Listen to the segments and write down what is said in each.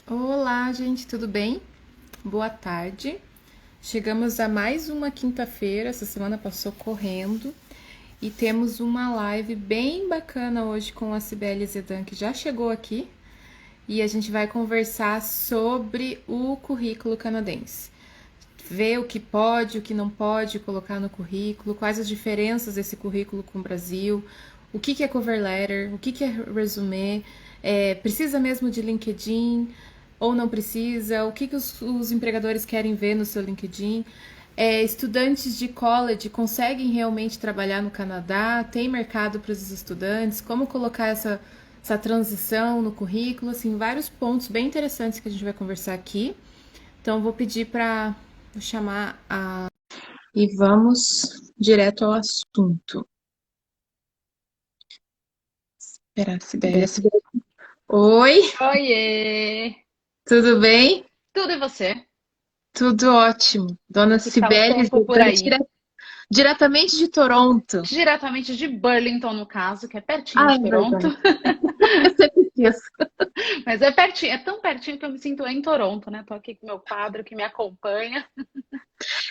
Olá, gente, tudo bem? Boa tarde. Chegamos a mais uma quinta-feira, essa semana passou correndo e temos uma live bem bacana hoje com a Cibele Zedan, que já chegou aqui, e a gente vai conversar sobre o currículo canadense. Ver o que pode, o que não pode colocar no currículo, quais as diferenças desse currículo com o Brasil, o que é cover letter, o que é resumê, precisa mesmo de LinkedIn ou não precisa, o que os empregadores querem ver no seu LinkedIn. Estudantes de college conseguem realmente trabalhar no Canadá? Tem mercado para os estudantes? Como colocar essa transição no currículo? Assim, vários pontos bem interessantes que a gente vai conversar aqui. Então, vou pedir para chamar a. E vamos direto ao assunto. Espera, Sibeli. Oi, Oiê! tudo bem? Tudo e você? Tudo ótimo. Dona Como que tá o Cibele, tempo por aí? diretamente de Toronto. Diretamente de Burlington, no caso, que é pertinho Ah, de é Toronto. verdade. Eu sempre esqueço. Mas é pertinho, é tão pertinho que eu me sinto em Toronto, né? Tô aqui com meu quadro que me acompanha,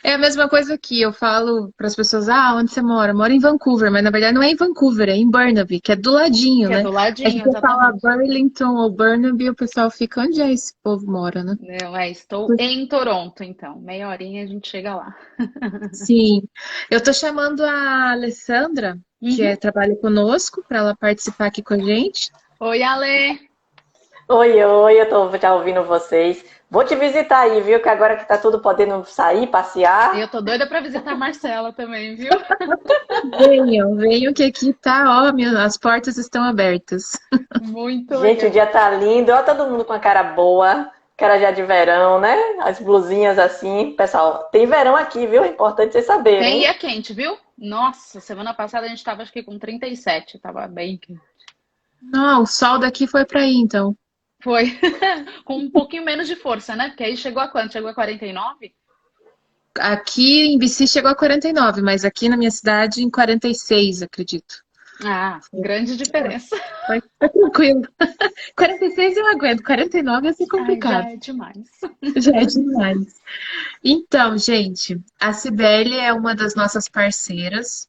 É a mesma coisa aqui. Eu falo para as pessoas: ah, onde você mora? Eu moro em Vancouver, mas na verdade não é em Vancouver, é em Burnaby, que é do ladinho, que é né? do Aí se ladinho, você fala exatamente. Burlington ou Burnaby, o pessoal fica: onde é esse povo mora, né? Não, estou em Toronto, então. Meia horinha a gente chega lá. Sim, eu tô chamando a Alessandra, Uhum. trabalha conosco, para ela participar aqui com a gente. Oi, Ale! Oi, oi, eu tô já ouvindo vocês. Vou te visitar aí, viu? Que agora que tá tudo podendo sair, Eu passear. tô doida pra visitar a Marcela também, viu? Venham, venham que aqui tá, ó, as portas estão abertas. Muito Gente, o legal. dia tá lindo. Ó, todo mundo com a cara boa, cara já de verão, né? As blusinhas assim. Pessoal, tem verão aqui, viu? É importante vocês Tem e é saberem. quente, viu? Nossa, semana passada a gente tava acho que com 37, tava bem quente. Não, o sol daqui foi para aí, então. Foi com um pouquinho menos de força, né? Porque aí chegou a quanto? Chegou a 49? Aqui em BC chegou a 49, mas aqui na minha cidade em 46, acredito. Ah, grande diferença. Foi tranquilo. 46 eu aguento, 49 ia ser Ai, complicado. já é demais. Já é demais. Então, gente, a Cibele é uma das nossas parceiras.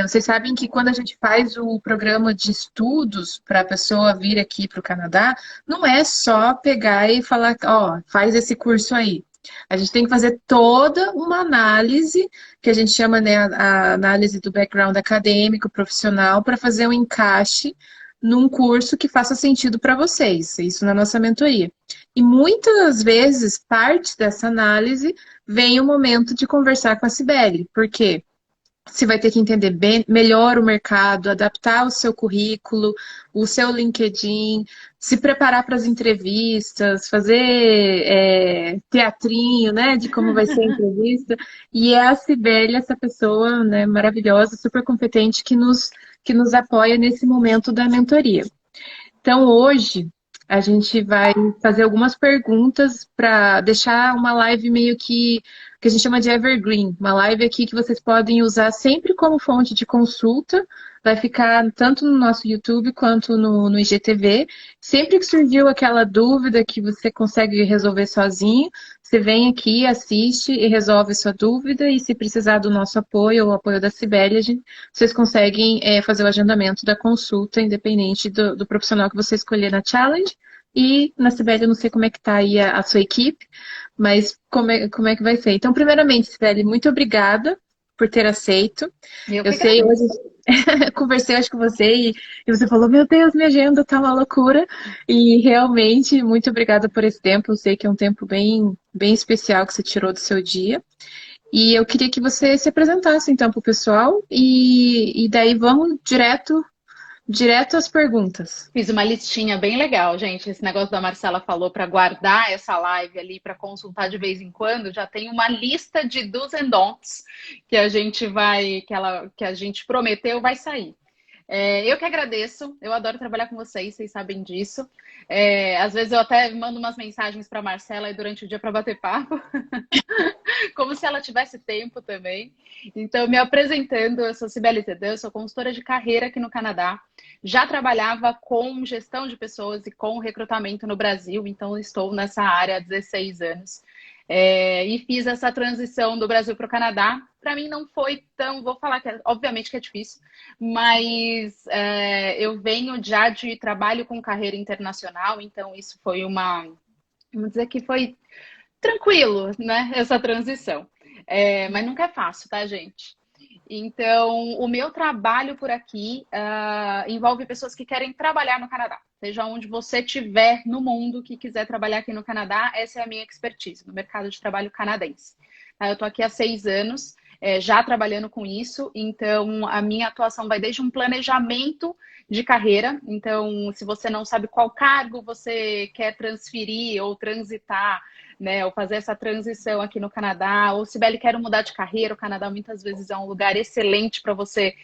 Vocês sabem que quando a gente faz o programa de estudos para a pessoa vir aqui para o Canadá, não é só pegar e falar, ó, faz esse curso aí. A gente tem que fazer toda uma análise, que a gente chama, né, a análise do background acadêmico, profissional, para fazer um encaixe num curso que faça sentido para vocês, isso na nossa mentoria. E muitas vezes, parte dessa análise vem o momento de conversar com a Cibele, por quê? Você vai ter que entender bem, melhor o mercado, adaptar o seu currículo, o seu LinkedIn, se preparar para as entrevistas, fazer teatrinho, né, de como vai ser a entrevista. E é a Cibele, essa pessoa, né, maravilhosa, super competente, que nos apoia nesse momento da mentoria. Então, hoje, a gente vai fazer algumas perguntas para deixar uma live meio que a gente chama de evergreen, uma live aqui que vocês podem usar sempre como fonte de consulta. Vai ficar tanto no nosso YouTube quanto no IGTV. Sempre que surgiu aquela dúvida que você consegue resolver sozinho, você vem aqui, assiste e resolve sua dúvida. E se precisar do nosso apoio ou apoio da Cibele, vocês conseguem fazer o agendamento da consulta, independente do profissional que você escolher na Challenge. E na Sibeli, eu não sei como é que tá aí a sua equipe, mas como é que vai ser. Então, primeiramente, Sibeli, muito obrigada por ter aceito. Eu Eu que sei, hoje agradeço. conversei acho com você e você falou, meu Deus, minha agenda tá uma loucura. E realmente, muito obrigada por esse tempo. Eu sei que é um tempo bem, bem especial que você tirou do seu dia. E eu queria que você se apresentasse então para o pessoal e daí vamos direto às perguntas. Fiz uma listinha bem legal, gente. Esse negócio da Marcela falou para guardar essa live ali para consultar de vez em quando. Já tem uma lista de do's and don'ts que a gente vai, que a gente prometeu vai sair. Eu que agradeço, eu adoro trabalhar com vocês sabem disso. Às vezes eu até mando umas mensagens para Marcela aí durante o dia para bater papo, como se ela tivesse tempo também. Então, me apresentando, eu sou Cibele Tedã, eu sou consultora de carreira aqui no Canadá. Já trabalhava com gestão de pessoas e com recrutamento no Brasil, então estou nessa área há 16 anos. E fiz essa transição do Brasil para o Canadá. Para mim não foi tão, vou falar que obviamente que é difícil, mas eu venho já de trabalho com carreira internacional, então isso foi vamos dizer que foi tranquilo, né, essa transição. Mas nunca é fácil, tá, gente? Então, o meu trabalho por aqui envolve pessoas que querem trabalhar no Canadá. Seja onde você estiver no mundo que quiser trabalhar aqui no Canadá, essa é a minha expertise no mercado de trabalho canadense. Eu estou aqui há 6 anos, já trabalhando com isso, então a minha atuação vai desde um planejamento de carreira. Então, se você não sabe qual cargo você quer transferir ou transitar, né, ou fazer essa transição aqui no Canadá, ou Cibele, quero mudar de carreira, o Canadá muitas vezes é um lugar excelente para você,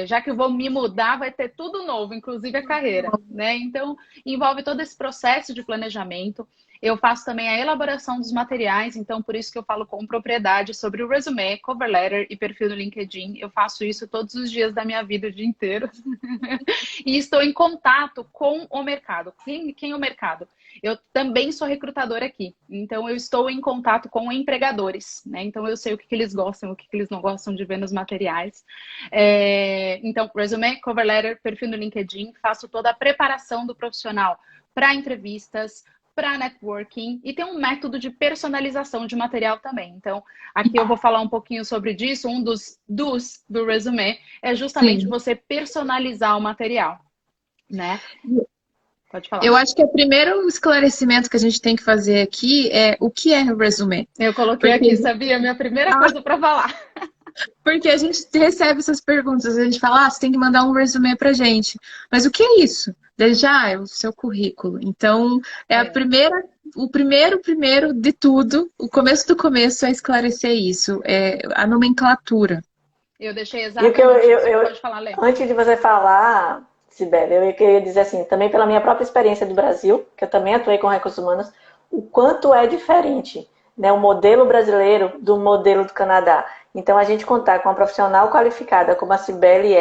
já que eu vou me mudar, vai ter tudo novo, inclusive a carreira, né? Então, envolve todo esse processo de planejamento. Eu faço também a elaboração dos materiais, então por isso que eu falo com propriedade sobre o resume, cover letter e perfil no LinkedIn. Eu faço isso todos os dias da minha vida, o dia inteiro. E estou em contato com o mercado. Quem é o mercado? Eu também sou recrutadora aqui, então eu estou em contato com empregadores, né? Então eu sei o que eles gostam, o que eles não gostam de ver nos materiais. Então, resume, cover letter, perfil no LinkedIn, faço toda a preparação do profissional para entrevistas, para networking, e tem um método de personalização de material também. Então, aqui eu vou falar um pouquinho sobre disso. Um dos do resume é justamente você personalizar o material, né? Pode falar. Eu acho que o primeiro esclarecimento que a gente tem que fazer aqui é o que é resume. Eu coloquei aqui, sabia? Minha primeira coisa para falar. Porque a gente recebe essas perguntas, a gente fala, você tem que mandar um resume pra gente. Mas o que é isso? Desde é o seu currículo. Então, o primeiro de tudo, o começo do começo é esclarecer isso, é a nomenclatura. Eu deixei exatamente isso. Pode falar, Lê. Antes de você falar, Cibele, eu queria dizer assim, também pela minha própria experiência do Brasil, que eu também atuei com recursos humanos, o quanto é diferente, né, o modelo brasileiro do modelo do Canadá. Então, a gente contar com uma profissional qualificada, como a Cibele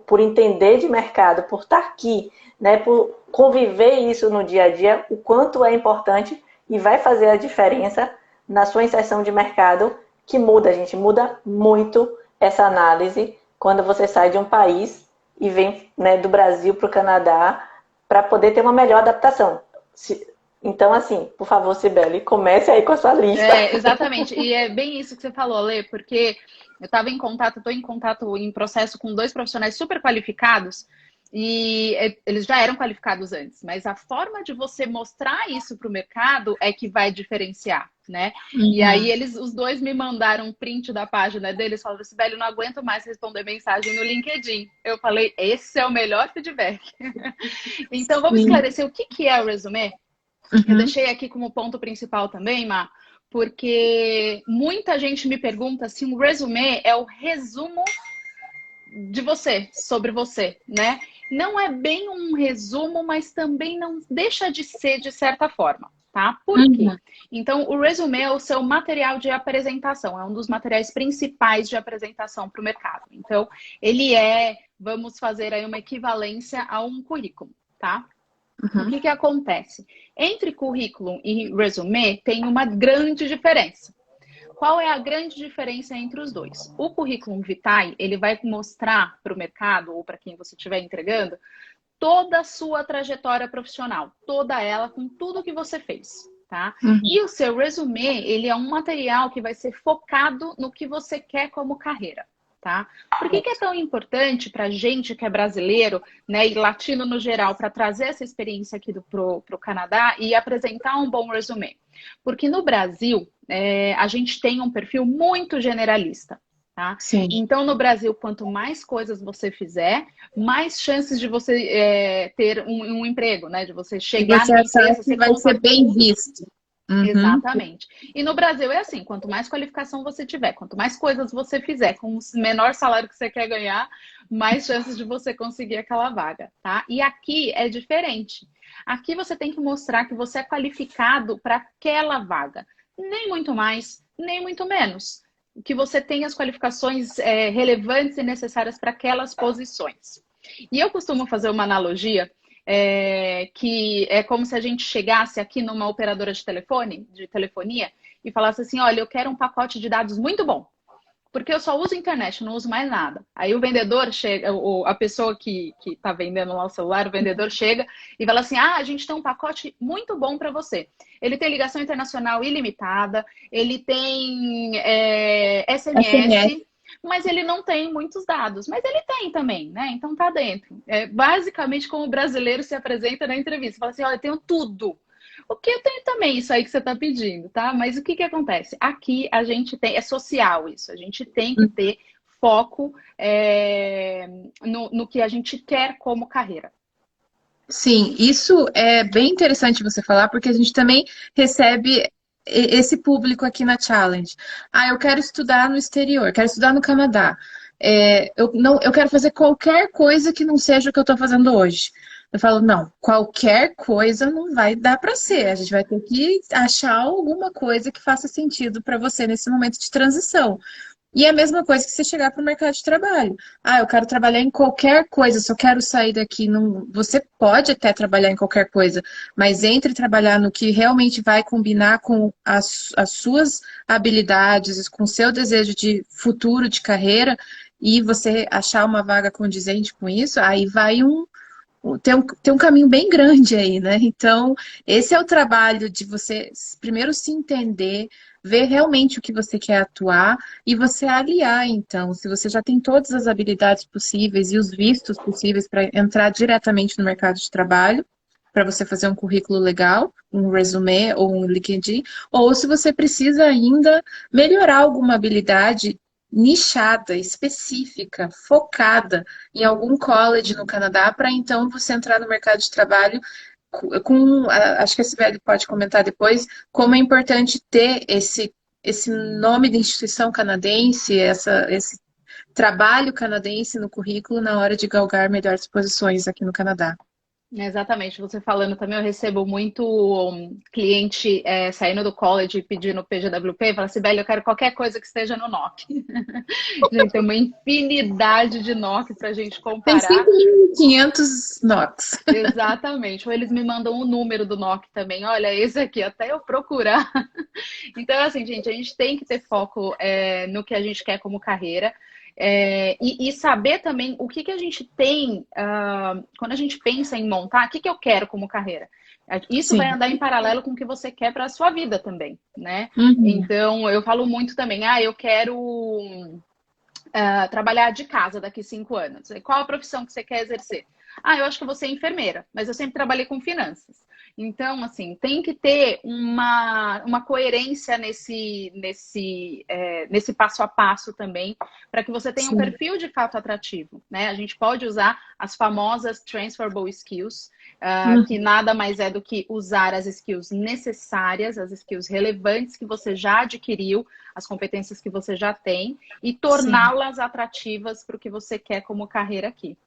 por entender de mercado, por estar aqui, né, por conviver isso no dia a dia, o quanto é importante e vai fazer a diferença na sua inserção de mercado, que muda, gente, muda muito essa análise quando você sai de um país e vem, né, do Brasil para o Canadá para poder ter uma melhor adaptação. Então, assim, por favor, Cibele, comece aí com a sua lista. Exatamente. E é bem isso que você falou, Lê, porque eu estou em contato em processo com 2 profissionais super qualificados e eles já eram qualificados antes, mas a forma de você mostrar isso para o mercado é que vai diferenciar, né? Uhum. E aí os 2 me mandaram um print da página deles, falaram, Cibele, eu não aguento mais responder mensagem no LinkedIn. Eu falei, esse é o melhor feedback. Então, vamos esclarecer o que é o resume? Uhum. Eu deixei aqui como ponto principal também, Má, porque muita gente me pergunta se um resume é o resumo de você, sobre você, né? Não é bem um resumo, mas também não deixa de ser de certa forma, tá? Por quê? Então, o resume é o seu material de apresentação, é um dos materiais principais de apresentação para o mercado. Então, ele vamos fazer aí uma equivalência a um currículo, tá? Uhum. O que acontece? Entre currículo e resume tem uma grande diferença. Qual é a grande diferença entre os dois? O currículo vitae, ele vai mostrar para o mercado ou para quem você estiver entregando toda a sua trajetória profissional, toda ela com tudo que você fez, tá? Uhum. E o seu resume, ele é um material que vai ser focado no que você quer como carreira. Tá? Por que é tão importante para a gente que é brasileiro, né, e latino no geral, para trazer essa experiência aqui pro Canadá e apresentar um bom resume? Porque no Brasil, a gente tem um perfil muito generalista. Tá? Sim. Então, no Brasil, quanto mais coisas você fizer, mais chances de você ter um emprego, né? De você chegar na empresa, vai ser bem visto. Uhum. Exatamente. E no Brasil é assim, quanto mais qualificação você tiver, quanto mais coisas você fizer, com o menor salário que você quer ganhar, mais chances de você conseguir aquela vaga, tá? E aqui é diferente. Aqui você tem que mostrar que você é qualificado para aquela vaga. Nem muito mais, nem muito menos. Que você tem as qualificações relevantes e necessárias para aquelas posições. E eu costumo fazer uma analogia que é como se a gente chegasse aqui numa operadora de telefone, de telefonia, e falasse assim, olha, eu quero um pacote de dados muito bom, porque eu só uso internet, não uso mais nada. Aí o vendedor chega, a pessoa que está vendendo lá o celular, o vendedor chega e fala assim, a gente tem um pacote muito bom para você. Ele tem ligação internacional ilimitada, ele tem SMS. SMS, mas ele não tem muitos dados. Mas ele tem também, né? Então tá dentro. É basicamente como o brasileiro se apresenta na entrevista. Fala assim, olha, eu tenho tudo. O que eu tenho também, isso aí que você está pedindo, tá? Mas o que acontece? Aqui a gente tem, é social isso, a gente tem que ter foco no que a gente quer como carreira. Sim, isso é bem interessante você falar, porque a gente também recebe esse público aqui na Challenge. Eu quero estudar no exterior, quero estudar no Canadá. Eu quero fazer qualquer coisa que não seja o que eu estou fazendo hoje. Eu falo, não, qualquer coisa não vai dar para ser. A gente vai ter que achar alguma coisa que faça sentido para você nesse momento de transição. E é a mesma coisa que você chegar para o mercado de trabalho. Eu quero trabalhar em qualquer coisa, só quero sair daqui. Não... Você pode até trabalhar em qualquer coisa, mas entre trabalhar no que realmente vai combinar com as suas habilidades, com o seu desejo de futuro, de carreira, e você achar uma vaga condizente com isso, aí vai tem um caminho bem grande aí, né? Então, esse é o trabalho de você primeiro se entender, ver realmente o que você quer atuar e você aliar, então, se você já tem todas as habilidades possíveis e os vistos possíveis para entrar diretamente no mercado de trabalho, para você fazer um currículo legal, um resumê ou um LinkedIn, ou se você precisa ainda melhorar alguma habilidade nichada, específica, focada em algum college no Canadá, para então você entrar no mercado de trabalho acho que a Sibeli pode comentar depois, como é importante ter esse nome de instituição canadense, esse trabalho canadense no currículo na hora de galgar melhores posições aqui no Canadá. Exatamente, você falando também, eu recebo muito cliente saindo do college e pedindo PGWP, fala assim, Sibeli, eu quero qualquer coisa que esteja no NOC. Gente, tem uma infinidade de NOC para a gente Tem comparar. 5.500 NOCs. Exatamente, ou eles me mandam o número do NOC também, olha, esse aqui, até eu procurar. Então, assim, gente, a gente tem que ter foco no que a gente quer como carreira. E saber também o que a gente tem quando a gente pensa em montar, o que eu quero como carreira. Isso vai andar em paralelo com o que você quer para a sua vida também, né? Uhum. Então, eu falo muito também, eu quero trabalhar de casa daqui 5 anos. Qual a profissão que você quer exercer? Eu acho que eu vou ser enfermeira, mas eu sempre trabalhei com finanças. Então, assim, tem que ter uma coerência nesse passo a passo também, para que você tenha um perfil de fato atrativo, né? A gente pode usar as famosas transferable skills, que nada mais é do que usar as skills necessárias, as skills relevantes que você já adquiriu, as competências que você já tem, e torná-las atrativas para o que você quer como carreira aqui.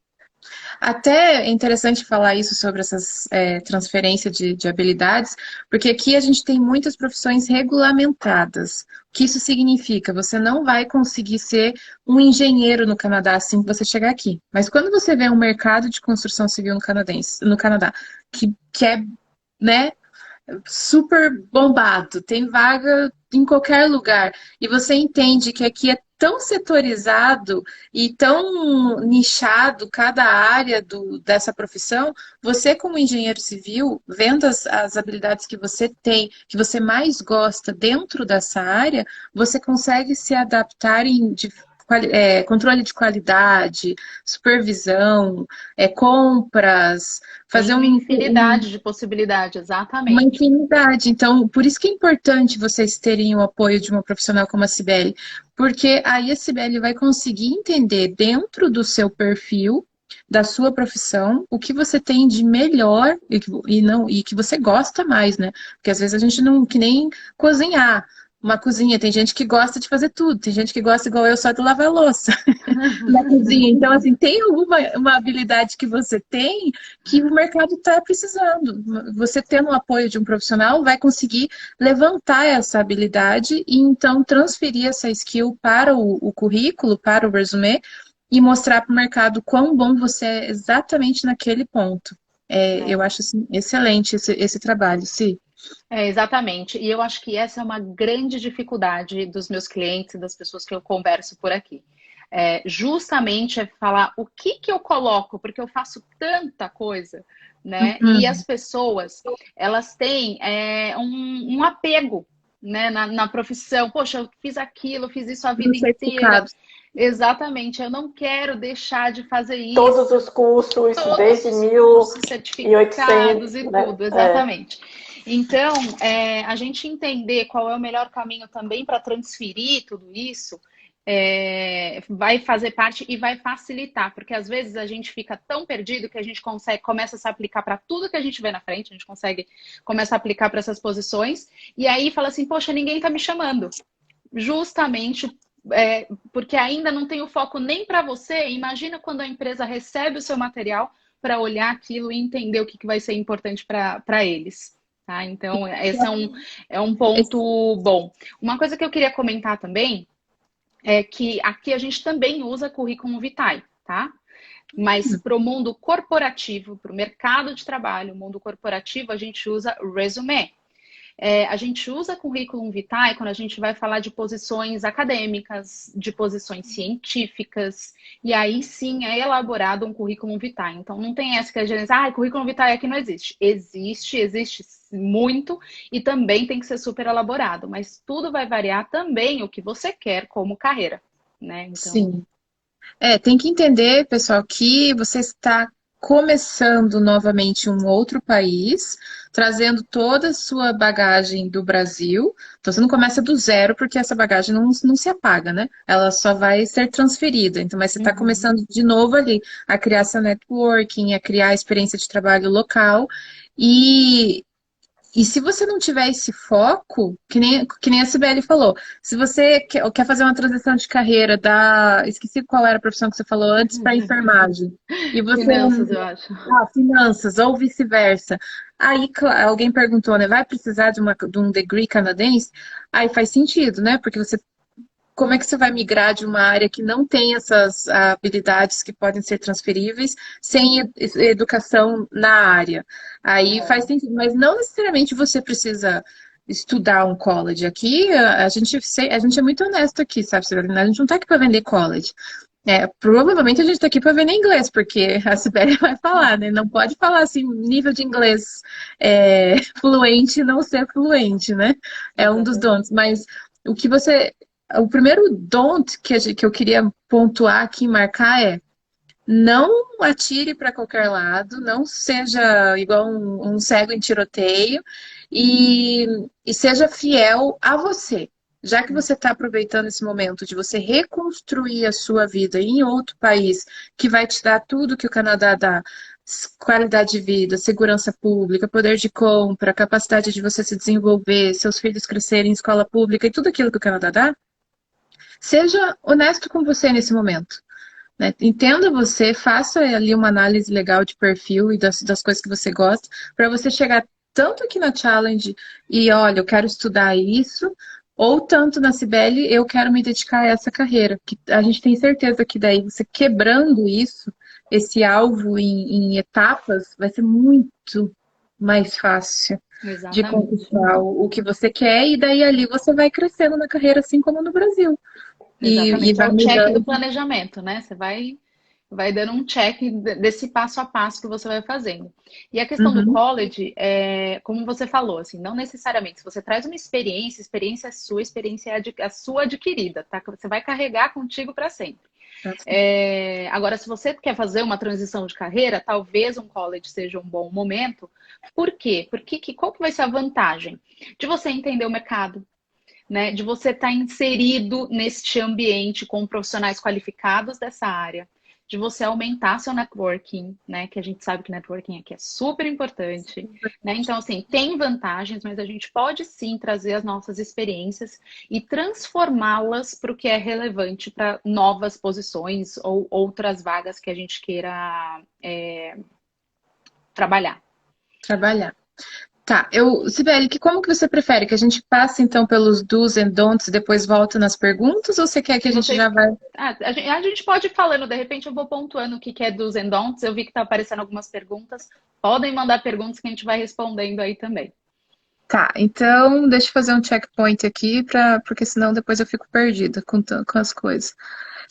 Até é interessante falar isso sobre essas transferências de habilidades, porque aqui a gente tem muitas profissões regulamentadas. O que isso significa? Você não vai conseguir ser um engenheiro no Canadá assim que você chegar aqui. Mas quando você vê um mercado de construção civil no Canadá, que é, né, super bombado, tem vaga em qualquer lugar, e você entende que aqui é tão setorizado e tão nichado cada área dessa profissão, você como engenheiro civil, vendo as habilidades que você tem, que você mais gosta dentro dessa área, você consegue se adaptar controle de qualidade, supervisão, compras, fazer uma infinidade de possibilidades, exatamente. Uma infinidade. Então, por isso que é importante vocês terem o apoio de uma profissional como a Sibeli, porque aí a Sibeli vai conseguir entender dentro do seu perfil da sua profissão, o que você tem de melhor e que você gosta mais, né? Porque às vezes a gente não, que nem cozinhar. Uma cozinha, tem gente que gosta de fazer tudo, tem gente que gosta, igual eu, só de lavar louça na cozinha. Então, assim, tem alguma uma habilidade que você tem que o mercado está precisando. Você tendo o apoio de um profissional vai conseguir levantar essa habilidade e então transferir essa skill para o currículo, para o resume e mostrar para o mercado quão bom você é exatamente naquele ponto. Eu acho assim, excelente esse trabalho, sim. Exatamente. E eu acho que essa é uma grande dificuldade dos meus clientes, das pessoas que eu converso por aqui. Justamente é falar o que eu coloco, porque eu faço tanta coisa, né? E as pessoas, elas têm um apego, né, na profissão. Poxa, eu fiz aquilo, fiz isso a vida inteira. Exatamente, eu não quero deixar de fazer isso. Todos os cursos, desde 1800, certificados e né? tudo, exatamente. Então, a gente entender qual é o melhor caminho também para transferir tudo isso, vai fazer parte e vai facilitar, porque às vezes a gente fica tão perdido que a gente começa a se aplicar para tudo que a gente vê na frente, a gente consegue começar a aplicar para essas posições, e aí fala assim, poxa, ninguém está me chamando. Justamente porque ainda não tem o foco nem para você. Imagina quando a empresa recebe o seu material para olhar aquilo e entender o que vai ser importante para eles. Tá? Então, esse é um ponto bom. Uma coisa que eu queria comentar também é que aqui a gente também usa currículo vitae, tá? Mas para o mundo corporativo, para o mercado de trabalho, o mundo corporativo, a gente usa resume. A gente usa currículo vitae quando a gente vai falar de posições acadêmicas, de posições científicas, e aí sim é elaborado um currículo vitae. Então não tem essa que a gente diz, currículo vitae aqui não existe. Existe muito e também tem que ser super elaborado, mas tudo vai variar também o que você quer como carreira, né? Então... Sim. Tem que entender, pessoal, que você está começando novamente um outro país, trazendo toda a sua bagagem do Brasil. Então, você não começa do zero, porque essa bagagem não se apaga, né? Ela só vai ser transferida. Então, mas você está começando de novo ali a criar seu networking, a criar a experiência de trabalho local. E se você não tiver esse foco, que nem a Sibeli falou, se você quer fazer uma transição de carreira esqueci qual era a profissão que você falou antes, para enfermagem. E você, finanças, eu acho. Finanças, ou vice-versa. Aí alguém perguntou, né? Vai precisar de um degree canadense? Aí faz sentido, né? Porque como é que você vai migrar de uma área que não tem essas habilidades que podem ser transferíveis sem educação na área? Aí faz sentido, mas não necessariamente você precisa estudar um college. Aqui, a gente é muito honesto aqui, sabe, Sibeli? A gente não está aqui para vender college. Provavelmente a gente está aqui para vender inglês, porque a Sibeli vai falar, né? Não pode falar assim, nível de inglês fluente e não ser fluente, né? É um dos dons, mas o primeiro don't que eu queria pontuar aqui e marcar não atire para qualquer lado, não seja igual um cego em tiroteio e seja fiel a você. Já que você está aproveitando esse momento de você reconstruir a sua vida em outro país que vai te dar tudo que o Canadá dá, qualidade de vida, segurança pública, poder de compra, capacidade de você se desenvolver, seus filhos crescerem em escola pública e tudo aquilo que o Canadá dá, seja honesto com você nesse momento. Né? Entenda você, faça ali uma análise legal de perfil e das coisas que você gosta, para você chegar tanto aqui na Challenge e, olha, eu quero estudar isso, ou tanto na Cibele, eu quero me dedicar a essa carreira. Que a gente tem certeza que daí você quebrando isso, esse alvo em etapas, vai ser muito mais fácil de conquistar o que você quer, e daí ali você vai crescendo na carreira, assim como no Brasil. Exatamente, é o check do planejamento, né? Você vai dando um check desse passo a passo que você vai fazendo. E a questão do college, como você falou, assim, não necessariamente. Se você traz uma experiência é sua, experiência é a sua adquirida, tá? Você vai carregar contigo para sempre. Agora, se você quer fazer uma transição de carreira, talvez um college seja um bom momento. Por quê? Qual que vai ser a vantagem? De você entender o mercado, né? De você estar inserido neste ambiente com profissionais qualificados dessa área, de você aumentar seu networking, né? Que a gente sabe que networking aqui é super importante, né? Então, assim, tem vantagens, mas a gente pode sim trazer as nossas experiências e transformá-las para o que é relevante para novas posições ou outras vagas que a gente queira trabalhar. Trabalhar. Tá, Sibeli, como que você prefere? Que a gente passe então pelos do's and don'ts e depois volta nas perguntas, ou você quer que Se a gente já vocês. vai? A gente pode ir falando, de repente eu vou pontuando o que é do's and don'ts. Eu vi que tá aparecendo algumas perguntas. Podem mandar perguntas que a gente vai respondendo aí também. Tá, então deixa eu fazer um checkpoint aqui, porque senão depois eu fico perdida com as coisas.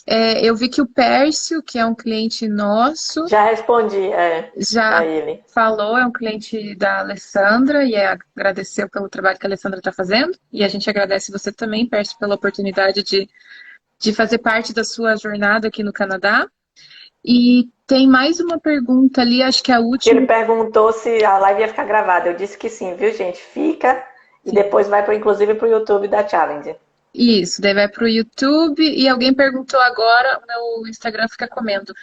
Eu vi que o Pércio, que é um cliente nosso, Já respondi a já ele. falou, é um cliente da Alessandra e agradeceu pelo trabalho que a Alessandra está fazendo. E a gente agradece você também, Pércio, pela oportunidade de fazer parte da sua jornada aqui no Canadá. E tem mais uma pergunta ali, acho que é a última. Ele perguntou se a live ia ficar gravada. Eu disse que sim, viu, gente? Fica e depois vai, inclusive, para o YouTube da Challenge. Isso, daí vai para o YouTube e alguém perguntou agora, o meu Instagram fica comendo,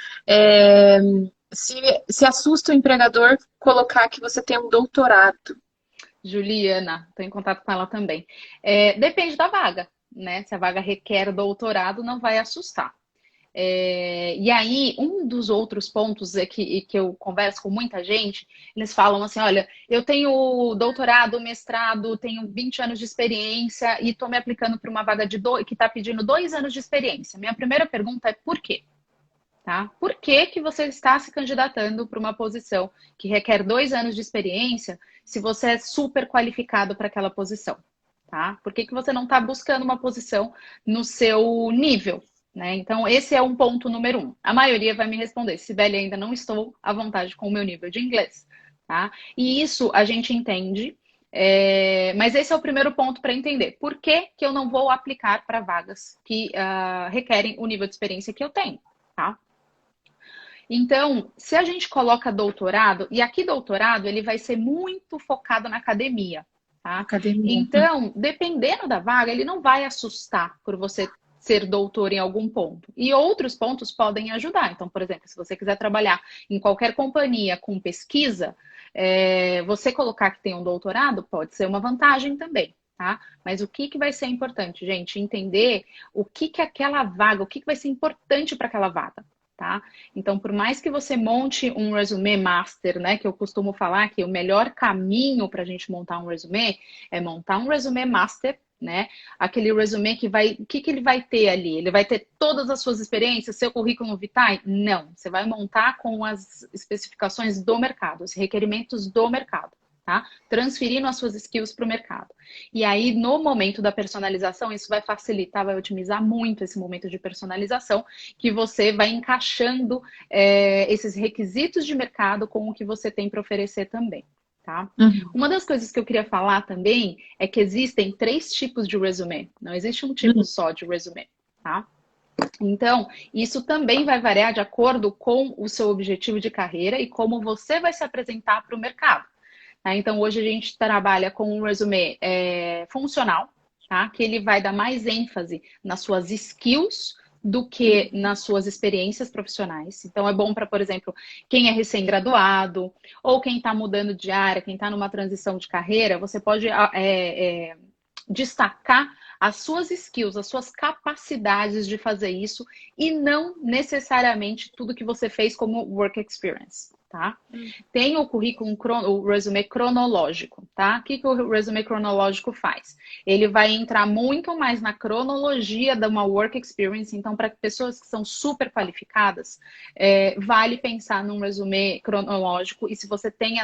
se assusta o empregador colocar que você tem um doutorado. Juliana, estou em contato com ela também. Depende da vaga, né? Se a vaga requer doutorado, não vai assustar. E aí, um dos outros pontos que eu converso com muita gente, eles falam assim, olha, eu tenho doutorado, mestrado, tenho 20 anos de experiência e estou me aplicando para uma vaga que está pedindo 2 anos de experiência. Minha primeira pergunta é por quê? Tá? Por que que você está se candidatando para uma posição que requer 2 anos de experiência se você é super qualificado para aquela posição? Tá? Por que que você não está buscando uma posição no seu nível? Né? Então, esse é um ponto número 1. A maioria vai me responder, Sibeli, ainda não estou à vontade com o meu nível de inglês. Tá? E isso a gente entende, mas esse é o primeiro ponto para entender. Por que que eu não vou aplicar para vagas que requerem o nível de experiência que eu tenho? Tá? Então, se a gente coloca doutorado, e aqui doutorado ele vai ser muito focado na academia, tá? Academia. Então, dependendo da vaga, ele não vai assustar por você ser doutor em algum ponto. E outros pontos podem ajudar. Então, por exemplo, se você quiser trabalhar em qualquer companhia com pesquisa, você colocar que tem um doutorado pode ser uma vantagem também. Tá? Mas o que vai ser importante, gente? Entender o que aquela vaga, o que vai ser importante para aquela vaga. Tá? Então, por mais que você monte um resume master, né, que eu costumo falar que o melhor caminho para a gente montar um resume é montar um resume master, né? Aquele resume que o que ele vai ter ali? Ele vai ter todas as suas experiências, seu currículo vitae? Não, você vai montar com as especificações do mercado, os requerimentos do mercado. Tá? Transferindo as suas skills para o mercado. E aí, no momento da personalização, isso vai facilitar, vai otimizar muito esse momento de personalização, que você vai encaixando esses requisitos de mercado com o que você tem para oferecer também. Tá? Uma das coisas que eu queria falar também é que existem 3 tipos de resume. Não existe um tipo só de resume. Tá? Então, isso também vai variar de acordo com o seu objetivo de carreira e como você vai se apresentar para o mercado. Então, hoje a gente trabalha com um resume funcional, tá? Que ele vai dar mais ênfase nas suas skills do que nas suas experiências profissionais. Então, é bom para, por exemplo, quem é recém-graduado ou quem está mudando de área, quem está numa transição de carreira, você pode destacar as suas skills, as suas capacidades de fazer isso e não necessariamente tudo que você fez como work experience. Tá? Tem o currículo, o resume cronológico, tá? O que o resume cronológico faz? Ele vai entrar muito mais na cronologia de uma work experience, então para pessoas que são super qualificadas, vale pensar num resume cronológico e se você tem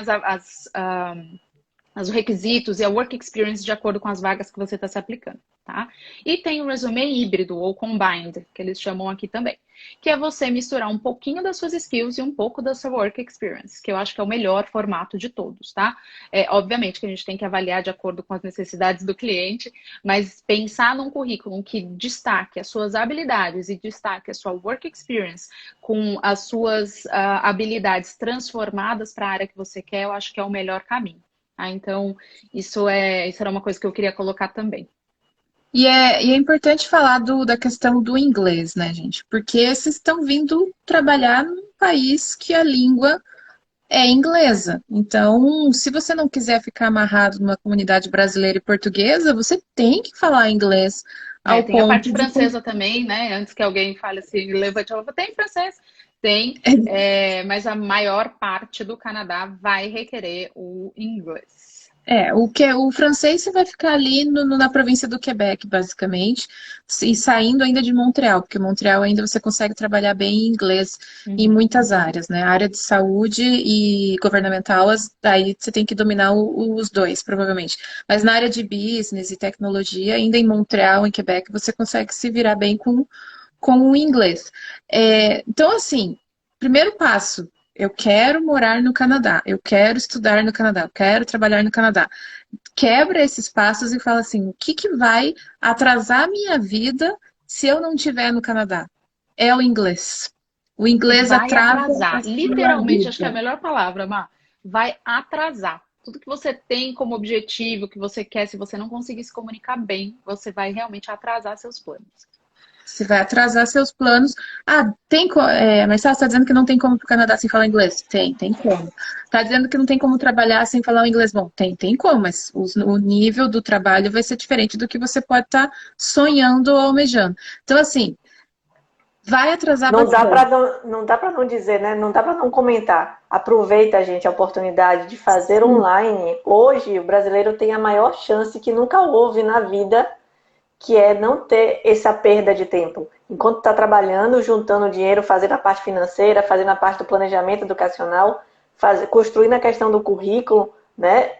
os requisitos e a work experience de acordo com as vagas que você está se aplicando, tá? E tem o resume híbrido ou combined, que eles chamam aqui também, que é você misturar um pouquinho das suas skills e um pouco da sua work experience, que eu acho que é o melhor formato de todos, tá? Obviamente que a gente tem que avaliar de acordo com as necessidades do cliente, mas pensar num currículo que destaque as suas habilidades e destaque a sua work experience com as suas habilidades transformadas para a área que você quer, eu acho que é o melhor caminho. Então, isso era uma coisa que eu queria colocar também. E é importante falar da questão do inglês, né, gente? Porque vocês estão vindo trabalhar num país que a língua é inglesa. Então, se você não quiser ficar amarrado numa comunidade brasileira e portuguesa, você tem que falar inglês É, ao tem a parte ponto de. francesa também, né? Antes que alguém fale assim, levante a mão, tem francês? Tem, mas a maior parte do Canadá vai requerer o inglês. O francês você vai ficar ali na província do Quebec, basicamente, e saindo ainda de Montreal, porque Montreal ainda você consegue trabalhar bem em inglês em Uhum. muitas áreas, né? A área de saúde e governamental, daí você tem que dominar os dois, provavelmente. Mas na área de business e tecnologia, ainda em Montreal, em Quebec, você consegue se virar bem com o inglês. Então, assim, primeiro passo, eu quero morar no Canadá, eu quero estudar no Canadá, eu quero trabalhar no Canadá. Quebra esses passos e fala assim, o que que vai atrasar a minha vida se eu não estiver no Canadá? É o inglês. O inglês Vai atrasa a atrasar. sua Literalmente, acho que é a vida. melhor palavra, Má. Vai atrasar. Tudo que você tem como objetivo, que você quer, se você não conseguir se comunicar bem, você vai realmente atrasar seus planos. Você vai atrasar seus planos. Ah, mas você está dizendo que não tem como ir para o Canadá sem falar inglês? Tem como. Está dizendo que não tem como trabalhar sem falar o inglês? Bom, tem como, mas o nível do trabalho vai ser diferente do que você pode estar sonhando ou almejando. Então, assim, vai atrasar Não dá bastante. para não dá para não dizer, né? Não dá para não comentar. Aproveita, gente, a oportunidade de fazer online. Hoje, o brasileiro tem a maior chance que nunca houve na vida, que é não ter essa perda de tempo. Enquanto está trabalhando, juntando dinheiro, fazendo a parte financeira, fazendo a parte do planejamento educacional, construindo a questão do currículo, né?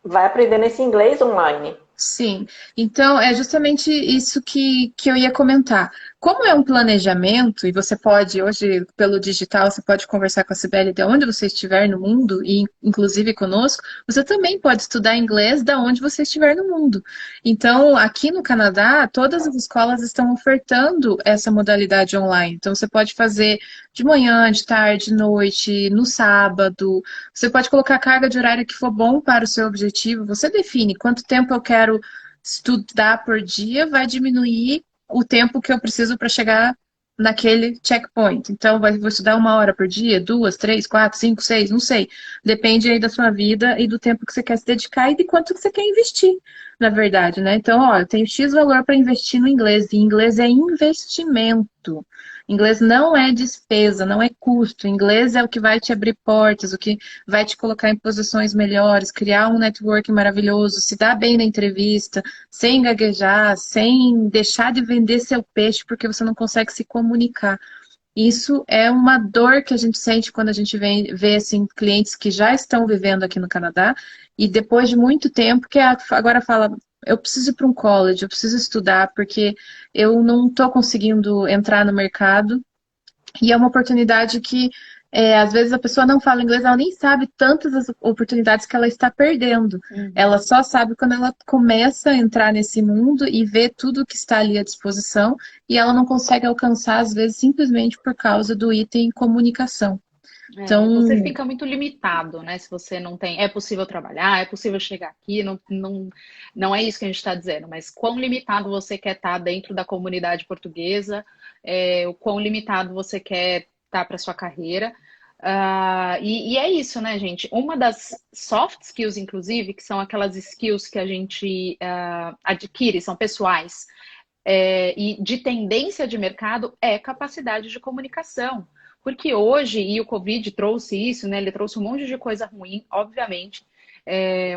Vai aprendendo esse inglês online. Sim, então é justamente isso que eu ia comentar. Como é um planejamento, e você pode, hoje, pelo digital, você pode conversar com a Cibele de onde você estiver no mundo, e inclusive conosco, você também pode estudar inglês da onde você estiver no mundo. Então, aqui no Canadá, todas as escolas estão ofertando essa modalidade online. Então, você pode fazer de manhã, de tarde, de noite, no sábado. Você pode colocar a carga de horário que for bom para o seu objetivo. Você define quanto tempo eu quero estudar por dia, vai diminuir o tempo que eu preciso para chegar naquele checkpoint. Então, vou estudar 1 hora por dia, 2, 3, 4, 5, 6, não sei. Depende aí da sua vida e do tempo que você quer se dedicar e de quanto que você quer investir, na verdade, né? Então, ó, eu tenho X valor para investir no inglês, e inglês é investimento. Inglês não é despesa, não é custo. Inglês é o que vai te abrir portas, o que vai te colocar em posições melhores, criar um network maravilhoso, se dar bem na entrevista, sem gaguejar, sem deixar de vender seu peixe porque você não consegue se comunicar. Isso é uma dor que a gente sente quando a gente vê assim, clientes que já estão vivendo aqui no Canadá e depois de muito tempo que agora fala, eu preciso ir para um college, eu preciso estudar porque eu não estou conseguindo entrar no mercado e é uma oportunidade que, às vezes, a pessoa não fala inglês, ela nem sabe tantas as oportunidades que ela está perdendo. Ela Uhum. só sabe quando ela começa a entrar nesse mundo e vê tudo que está ali à disposição e ela não consegue alcançar, às vezes, simplesmente por causa do item comunicação. Você Então, fica muito limitado, né? Se você não tem. É possível trabalhar, é possível chegar aqui, não é isso que a gente está dizendo, mas quão limitado você quer estar dentro da comunidade portuguesa, o quão limitado você quer estar para sua carreira. E é isso, né, gente? Uma das soft skills, inclusive, que são aquelas skills que a gente adquire, são pessoais, e de tendência de mercado, é capacidade de comunicação. Porque hoje, e o Covid trouxe isso, né? Ele trouxe um monte de coisa ruim, obviamente,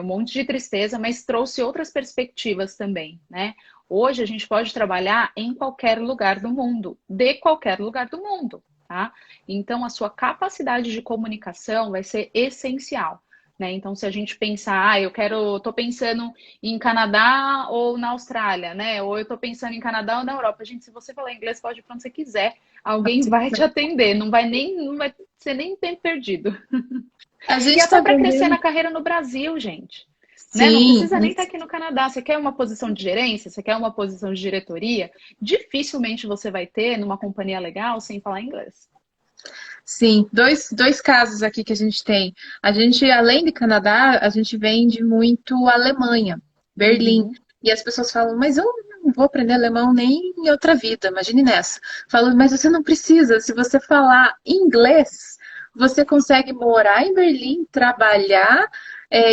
um monte de tristeza, mas trouxe outras perspectivas também, né? Hoje a gente pode trabalhar em qualquer lugar do mundo, de qualquer lugar do mundo, tá? Então a sua capacidade de comunicação vai ser essencial, né? Então se a gente pensar, tô pensando em Canadá ou na Austrália, né? Ou eu tô pensando em Canadá ou na Europa. Gente, se você falar inglês, pode ir pra onde você quiser. Alguém vai te atender, não vai ser nem tempo perdido. a E gente até está para crescer na vendendo. carreira no Brasil, gente. Né? Não Sim, precisa nem estar aqui no Canadá. Você quer uma posição de gerência? Você quer uma posição de diretoria? Dificilmente você vai ter numa companhia legal sem falar inglês. sim. Dois casos aqui que a gente tem. A gente, além de Canadá, a gente vende muito Alemanha, Berlim. Uhum. E as pessoas falam, mas vou aprender alemão nem em outra vida, imagine nessa. Falo, mas você não precisa, se você falar inglês, você consegue morar em Berlim, trabalhar,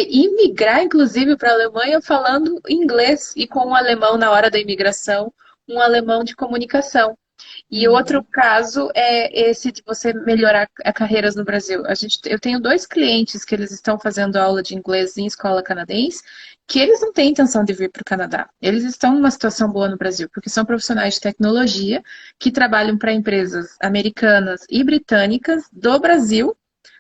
imigrar, inclusive, para a Alemanha falando inglês e com um alemão na hora da imigração, um alemão de comunicação. E outro caso é esse de você melhorar carreiras no Brasil. Eu tenho 2 clientes que eles estão fazendo aula de inglês em escola canadense, que eles não têm intenção de vir para o Canadá. Eles estão numa situação boa no Brasil, porque são profissionais de tecnologia que trabalham para empresas americanas e britânicas do Brasil,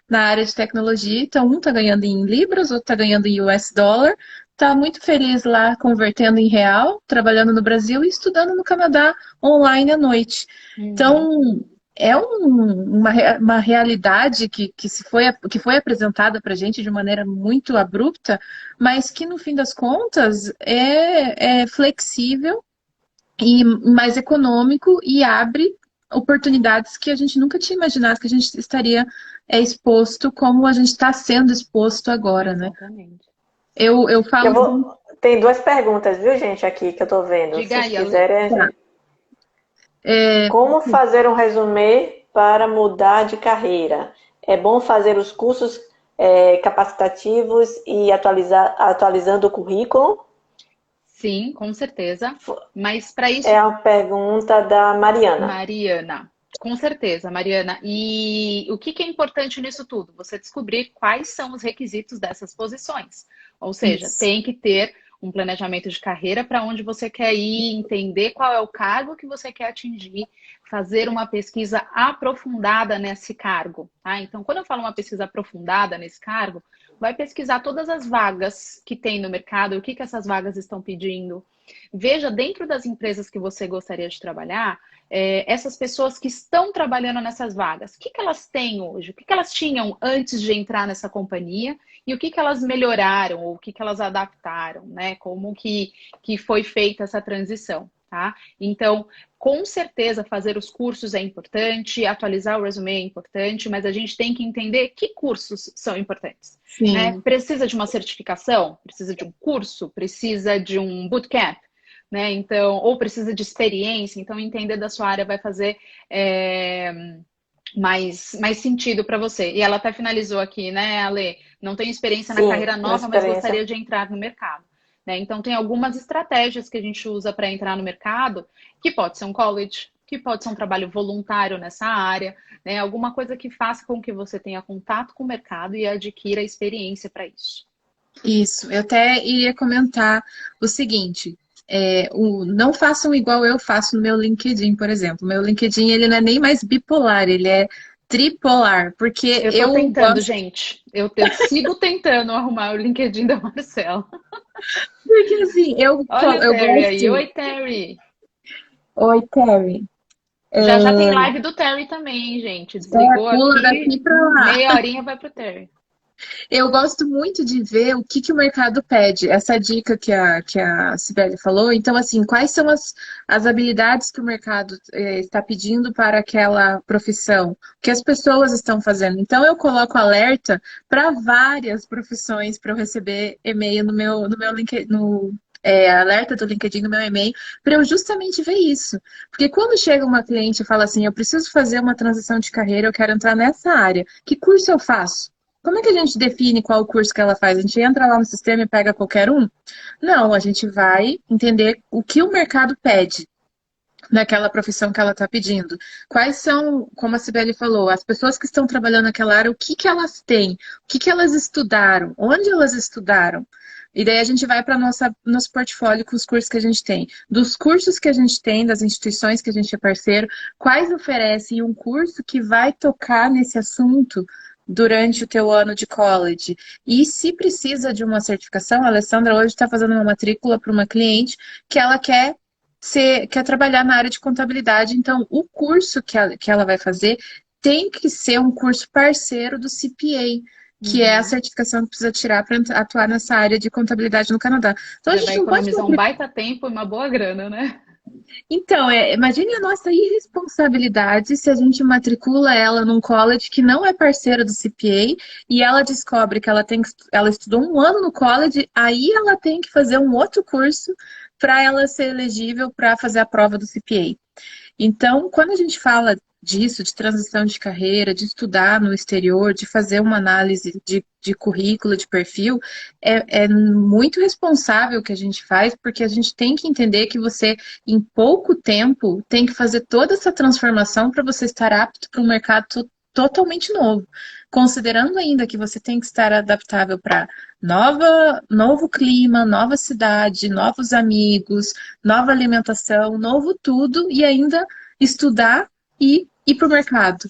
na área de tecnologia. Então, um está ganhando em libras, outro está ganhando em US dollar, está muito feliz lá convertendo em real, trabalhando no Brasil e estudando no Canadá online à noite. Então, é uma realidade que foi apresentada para a gente de maneira muito abrupta, mas que, no fim das contas, é flexível e mais econômico e abre oportunidades que a gente nunca tinha imaginado que a gente estaria exposto como a gente está sendo exposto agora, né? Exatamente. Eu falo... Tem 2 perguntas, viu, gente, aqui que eu tô vendo. Diga Se aí, quiserem... Tá. Como fazer um resumê para mudar de carreira? É bom fazer os cursos capacitativos e atualizando o currículo? Sim, com certeza. Mas para isso... É a pergunta da Mariana. Mariana. Com certeza, Mariana. E o que é importante nisso tudo? Você descobrir quais são os requisitos dessas posições. Ou seja, tem que ter um planejamento de carreira para onde você quer ir, entender qual é o cargo que você quer atingir, fazer uma pesquisa aprofundada nesse cargo. Tá? Então, quando eu falo uma pesquisa aprofundada nesse cargo, vai pesquisar todas as vagas que tem no mercado, o que essas vagas estão pedindo. Veja dentro das empresas que você gostaria de trabalhar, essas pessoas que estão trabalhando nessas vagas, o que elas têm hoje? O que elas tinham antes de entrar nessa companhia e o que elas melhoraram ou o que elas adaptaram, né? Como que foi feita essa transição, tá? Então, com certeza, fazer os cursos é importante, atualizar o resume é importante, mas a gente tem que entender que cursos são importantes. Né? Precisa de uma certificação? Precisa de um curso? Precisa de um bootcamp? Né? Então, ou precisa de experiência? Então, entender da sua área vai fazer mais sentido para você. E ela até finalizou aqui, né, Ale? Não tenho experiência na carreira nova, mas gostaria de entrar no mercado. Né? Então, tem algumas estratégias que a gente usa para entrar no mercado, que pode ser um college, que pode ser um trabalho voluntário nessa área, né? Alguma coisa que faça com que você tenha contato com o mercado e adquira experiência para isso. Isso, eu até iria comentar o seguinte, não façam igual eu faço no meu LinkedIn, por exemplo. Meu LinkedIn, ele não é nem mais bipolar, ele é tripolar, porque eu tô tentando, gente. Eu sigo tentando arrumar o LinkedIn da Marcela. Porque assim, Olha eu o Terry gosto... aí. Oi, Terry. Oi, Terry. Já tem live do Terry também, hein, gente. Desligou pula aqui, daqui pra lá. meia horinha vai pro Terry. Eu gosto muito de ver o que o mercado pede. Essa dica que a Sibeli falou. Então, assim, quais são as habilidades que o mercado está pedindo para aquela profissão? O que as pessoas estão fazendo? Então, eu coloco alerta para várias profissões para eu receber e-mail no meu LinkedIn, alerta do LinkedIn no meu e-mail, para eu justamente ver isso. Porque quando chega uma cliente e fala assim, eu preciso fazer uma transição de carreira, eu quero entrar nessa área, que curso eu faço? Como é que a gente define qual curso que ela faz? A gente entra lá no sistema e pega qualquer um? Não, a gente vai entender o que o mercado pede naquela profissão que ela está pedindo. Quais são, como a Sibeli falou, as pessoas que estão trabalhando naquela área, o que elas têm? O que elas estudaram? Onde elas estudaram? E daí a gente vai para nosso portfólio com os cursos que a gente tem. Dos cursos que a gente tem, das instituições que a gente é parceiro, quais oferecem um curso que vai tocar nesse assunto durante o teu ano de college. E se precisa de uma certificação, a Alessandra hoje está fazendo uma matrícula para uma cliente que ela quer trabalhar na área de contabilidade. Então, o curso que ela vai fazer tem que ser um curso parceiro do CPA, que é a certificação que precisa tirar para atuar nessa área de contabilidade no Canadá. Então, a gente vai não pode economizar um baita tempo e uma boa grana, né? Então, imagine a nossa irresponsabilidade se a gente matricula ela num college que não é parceiro do CPA e ela descobre que ela estudou um ano no college, aí ela tem que fazer um outro curso para ela ser elegível para fazer a prova do CPA. Então, quando a gente fala disso, de transição de carreira, de estudar no exterior, de fazer uma análise de currículo, de perfil, é muito responsável o que a gente faz, porque a gente tem que entender que você, em pouco tempo, tem que fazer toda essa transformação para você estar apto para um mercado totalmente novo. Considerando ainda que você tem que estar adaptável para novo clima, nova cidade, novos amigos, nova alimentação, novo tudo, e ainda estudar e ir para o mercado.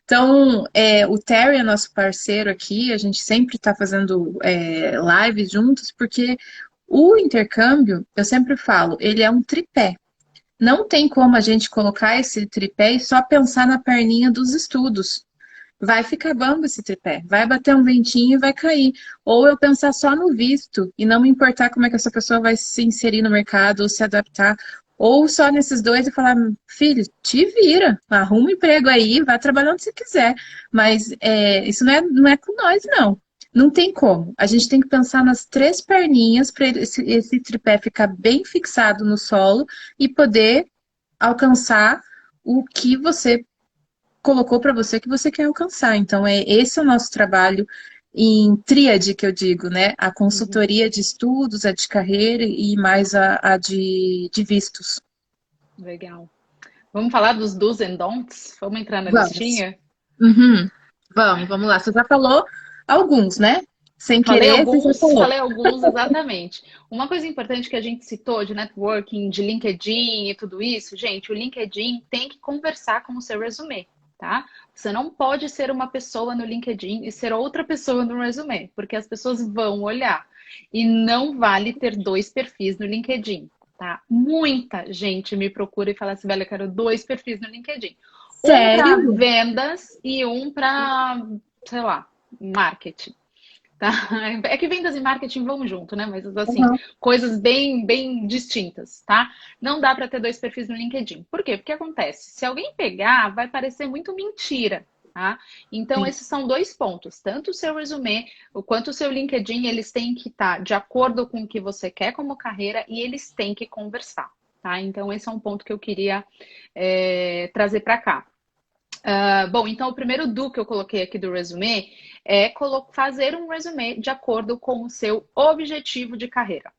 Então, o Terry é nosso parceiro aqui, a gente sempre está fazendo lives juntos, porque o intercâmbio, eu sempre falo, ele é um tripé. Não tem como a gente colocar esse tripé e só pensar na perninha dos estudos. Vai ficar bambo esse tripé, vai bater um ventinho e vai cair. Ou eu pensar só no visto e não me importar como é que essa pessoa vai se inserir no mercado ou se adaptar. Ou só nesses dois e falar, filho, te vira, arruma um emprego aí, vai trabalhar onde você quiser. Mas isso não é com nós, não. Não tem como. A gente tem que pensar nas três perninhas para esse tripé ficar bem fixado no solo e poder alcançar o que você colocou para você que você quer alcançar. Então, esse é o nosso trabalho em tríade, que eu digo, né? A consultoria de estudos, a de carreira e mais a de vistos. Legal. Vamos falar dos do's and don'ts? Vamos entrar na Vamos. listinha? Uhum. Vamos lá. Você já falou alguns, né? Sem querer, você já falou. Falei alguns, exatamente. Uma coisa importante que a gente citou de networking, de LinkedIn e tudo isso, gente, o LinkedIn tem que conversar com o seu resumê, tá? Você não pode ser uma pessoa no LinkedIn e ser outra pessoa no resumê, porque as pessoas vão olhar. E não vale ter dois perfis no LinkedIn, tá? Muita gente me procura e fala assim, Bela, eu quero dois perfis no LinkedIn. Sério? Um para vendas e um para, sei lá, marketing. Tá? É que vendas e marketing vão junto, né? Mas assim, coisas bem, bem distintas, tá? Não dá para ter dois perfis no LinkedIn. Por quê? Porque acontece, se alguém pegar, vai parecer muito mentira, tá? Então, Sim. esses são dois pontos. Tanto o seu resumê quanto o seu LinkedIn, eles têm que estar de acordo com o que você quer como carreira e eles têm que conversar, tá? Então, esse é um ponto que eu queria trazer para cá. Bom, então o primeiro do que eu coloquei aqui do resumê é fazer um resumê de acordo com o seu objetivo de carreira,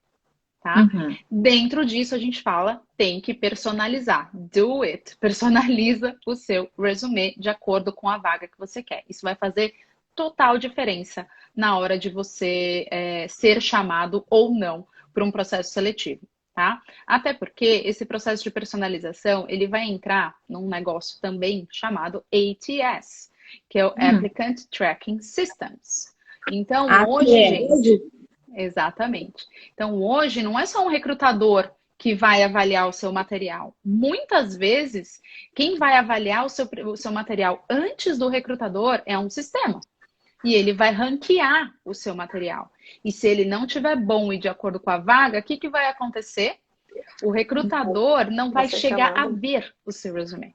tá? Uhum. Dentro disso a gente fala, tem que personalizar. Do it. Personaliza o seu resumê de acordo com a vaga que você quer. Isso vai fazer total diferença na hora de você ser chamado ou não para um processo seletivo. Tá? Até porque esse processo de personalização, ele vai entrar num negócio também chamado ATS, que é o Applicant Tracking Systems. Então, hoje, gente... Exatamente. Então, hoje, não é só um recrutador que vai avaliar o seu material. Muitas vezes, quem vai avaliar o seu material antes do recrutador é um sistema. E ele vai ranquear o seu material. E se ele não tiver bom e de acordo com a vaga, o que vai acontecer? O recrutador não vai chegar a ver o seu resumê.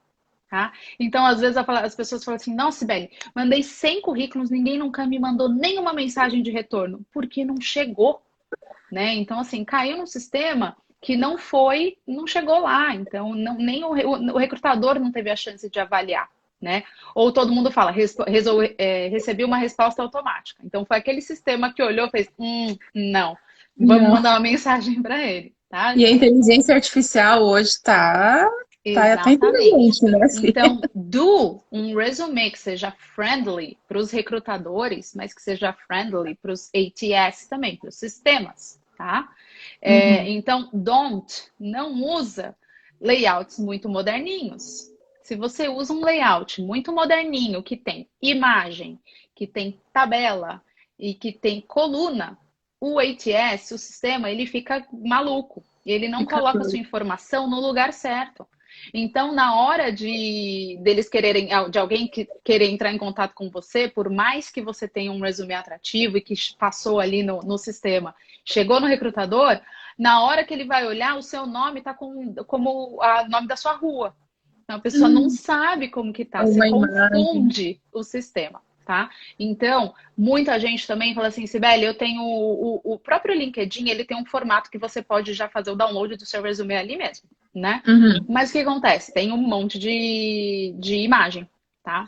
Tá? Então, às vezes, as pessoas falam assim, nossa, Sibeli, mandei 100 currículos, ninguém nunca me mandou nenhuma mensagem de retorno, porque não chegou. Né? Então, assim, caiu no sistema que não chegou lá. Então, nem o recrutador não teve a chance de avaliar. Né? Ou todo mundo fala, recebi uma resposta automática. Então, foi aquele sistema que olhou e fez, não, vamos mandar uma mensagem para ele. Tá? E a inteligência artificial hoje está inteligente, né? Então, do um resumê que seja friendly para os recrutadores, mas que seja friendly para os ATS também, para os sistemas, tá? Então, não usa layouts muito moderninhos. Se você usa um layout muito moderninho, que tem imagem, que tem tabela e que tem coluna, o ATS, o sistema, ele fica maluco. Ele não coloca a sua informação no lugar certo. Então, na hora de alguém querer entrar em contato com você, por mais que você tenha um resumê atrativo e que passou ali no sistema, chegou no recrutador, Na hora que ele vai olhar, o seu nome está como o nome da sua rua. Então, a pessoa não sabe como que tá, você Uma imagem. confunde o sistema, tá? Então, muita gente também fala assim, Sibeli, eu tenho o próprio LinkedIn, ele tem um formato que você pode já fazer o download do seu resume ali mesmo, né? Mas o que acontece? Tem um monte de imagem, tá?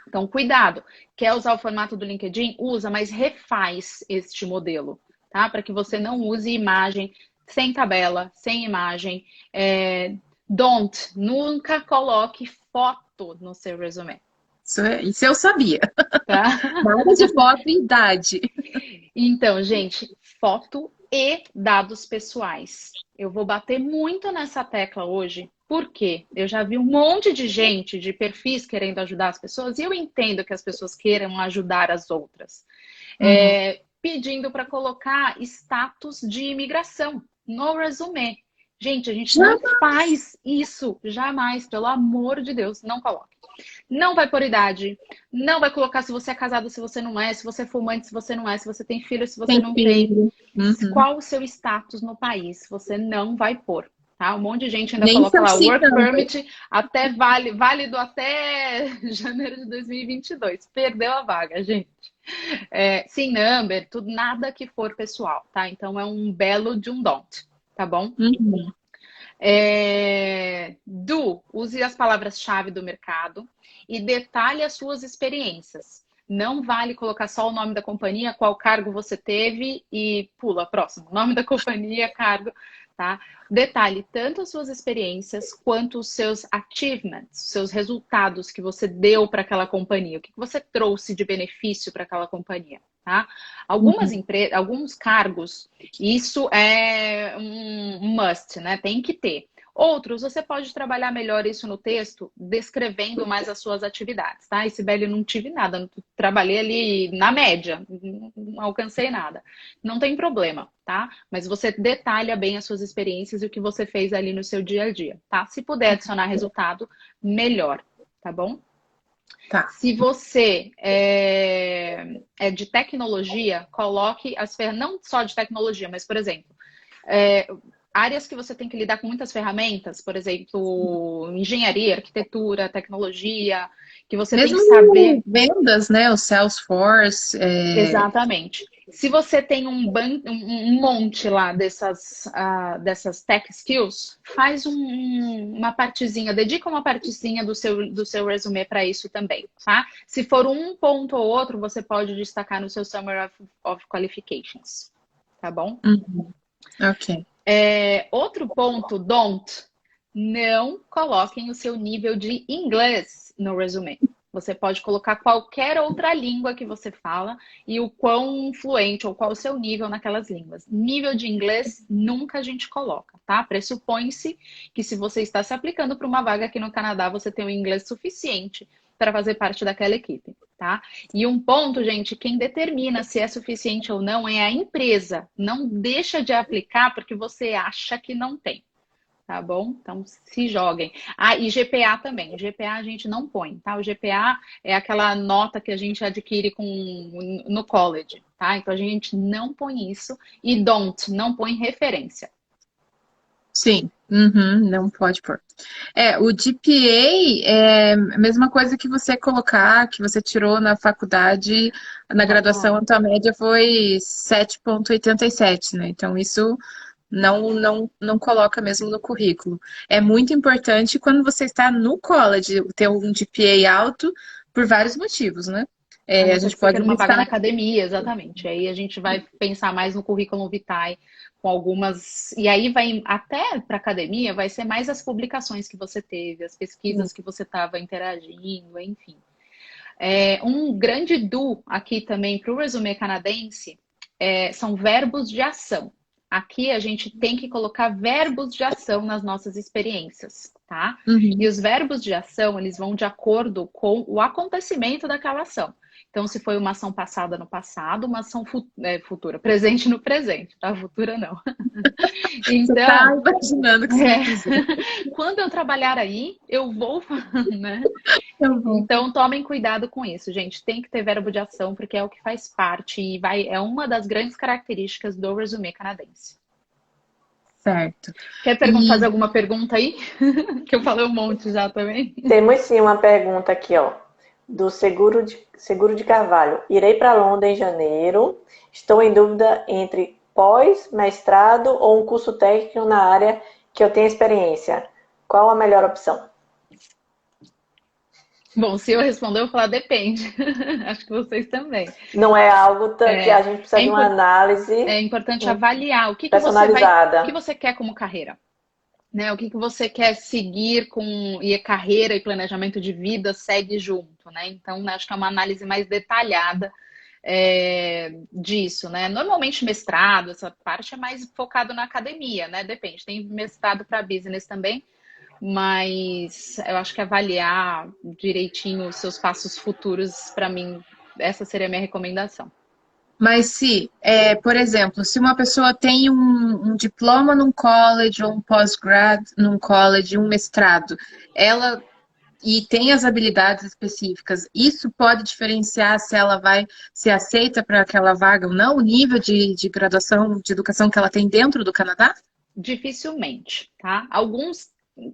Então, cuidado. Quer usar o formato do LinkedIn? Usa, mas refaz este modelo, tá? Para que você não use imagem sem tabela, sem imagem. Nunca coloque foto no seu resume, Isso eu sabia. tá? Nada de foto e idade. Então, gente, foto e dados pessoais. Eu vou bater muito nessa tecla hoje, porque eu já vi um monte de gente, de perfis querendo ajudar as pessoas, e eu entendo que as pessoas queiram ajudar as outras. Pedindo para colocar status de imigração no resume. Gente, a gente não faz isso, jamais, pelo amor de Deus, não coloque. Não vai por idade, não vai colocar se você é casado, se você não é, se você é fumante, se você não é, se você tem filho, se você não tem. Qual o seu status no país? Você não vai pôr, tá? Um monte de gente ainda coloca lá work permit até válido até janeiro de 2022. Perdeu a vaga, gente. Sim, number, tudo, nada que for pessoal, tá? Então é um belo de um don't, tá bom? Use as palavras-chave do mercado e detalhe as suas experiências. Não vale colocar só o nome da companhia, qual cargo você teve e pula, próximo. Nome da companhia, cargo, tá? Detalhe tanto as suas experiências quanto os seus achievements, seus resultados que você deu para aquela companhia, o que você trouxe de benefício para aquela companhia, tá? Alguns cargos, isso é um must, né? Tem que ter. Outros, você pode trabalhar melhor isso no texto, descrevendo mais as suas atividades, tá? E Sibeli, eu não tive nada, não trabalhei ali na média, não alcancei nada. Não tem problema, tá? Mas você detalha bem as suas experiências e o que você fez ali no seu dia a dia, tá? Se puder adicionar resultado, melhor, tá bom? Tá. Se você é de tecnologia, coloque as ferramentas, não só de tecnologia, mas, por exemplo, áreas que você tem que lidar com muitas ferramentas, por exemplo, engenharia, arquitetura, tecnologia, que você tem que saber. Vendas, né? O Salesforce. Exatamente. Se você tem um monte lá dessas tech skills, faz uma partezinha, dedica uma partezinha do seu resume para isso também, tá? Se for um ponto ou outro, você pode destacar no seu Summary of Qualifications, tá bom? Ok. Outro ponto, não coloquem o seu nível de inglês no resume. Você pode colocar qualquer outra língua que você fala e o quão fluente ou qual o seu nível naquelas línguas. Nível de inglês nunca a gente coloca, tá? Pressupõe-se que se você está se aplicando para uma vaga aqui no Canadá, você tem um inglês suficiente para fazer parte daquela equipe, tá? E um ponto, gente, quem determina se é suficiente ou não é a empresa. Não deixa de aplicar porque você acha que não tem. Tá bom? Então, se joguem. E GPA também. GPA a gente não põe, tá? O GPA é aquela nota que a gente adquire no college, tá? Então, a gente não põe isso. E não põe referência. Sim, não pode pôr. O GPA é a mesma coisa que você colocar, que você tirou na faculdade, na graduação, a tua média foi 7,87, né? Então, isso não coloca mesmo no currículo. É muito importante quando você está no college ter um GPA alto por vários motivos, né? A gente pode uma vaga na academia, exatamente. Aí a gente vai pensar mais no currículo vitae com algumas. E aí vai até para academia, vai ser mais as publicações que você teve, as pesquisas que você estava interagindo, enfim. Um grande do aqui também para o resume canadense são verbos de ação. Aqui a gente tem que colocar verbos de ação nas nossas experiências, tá? E os verbos de ação, eles vão de acordo com o acontecimento daquela ação. Então, se foi uma ação passada no passado, uma ação futura, presente no presente, tá? Futura não. Então, você tá imaginando que você quiser. Quando eu trabalhar aí, eu vou, né? Então, tomem cuidado com isso, gente. Tem que ter verbo de ação, porque é o que faz parte e é uma das grandes características do resume canadense. Certo. Quer fazer alguma pergunta aí? Que eu falei um monte já também. Temos sim uma pergunta aqui, ó, do Seguro de Carvalho. Irei para Londres em janeiro. Estou em dúvida entre pós-mestrado ou um curso técnico na área que eu tenho experiência. Qual a melhor opção? Bom, se eu responder, eu vou falar depende. Acho que vocês também. Não é algo que a gente precisa de uma análise É importante avaliar o que personalizada. o que você quer como carreira, né? O que você quer seguir e a carreira e planejamento de vida segue junto, né? Então, acho que é uma análise mais detalhada disso, né? Normalmente mestrado, essa parte é mais focado na academia, né? Depende, tem mestrado para business também, mas eu acho que avaliar direitinho os seus passos futuros, para mim, essa seria a minha recomendação. Mas se, por exemplo, se uma pessoa tem um diploma num college, ou um pós-grad num college, um mestrado, ela e tem as habilidades específicas, isso pode diferenciar se ela vai ser aceita para aquela vaga ou não, o nível de graduação, de educação que ela tem dentro do Canadá? Dificilmente, tá? Alguns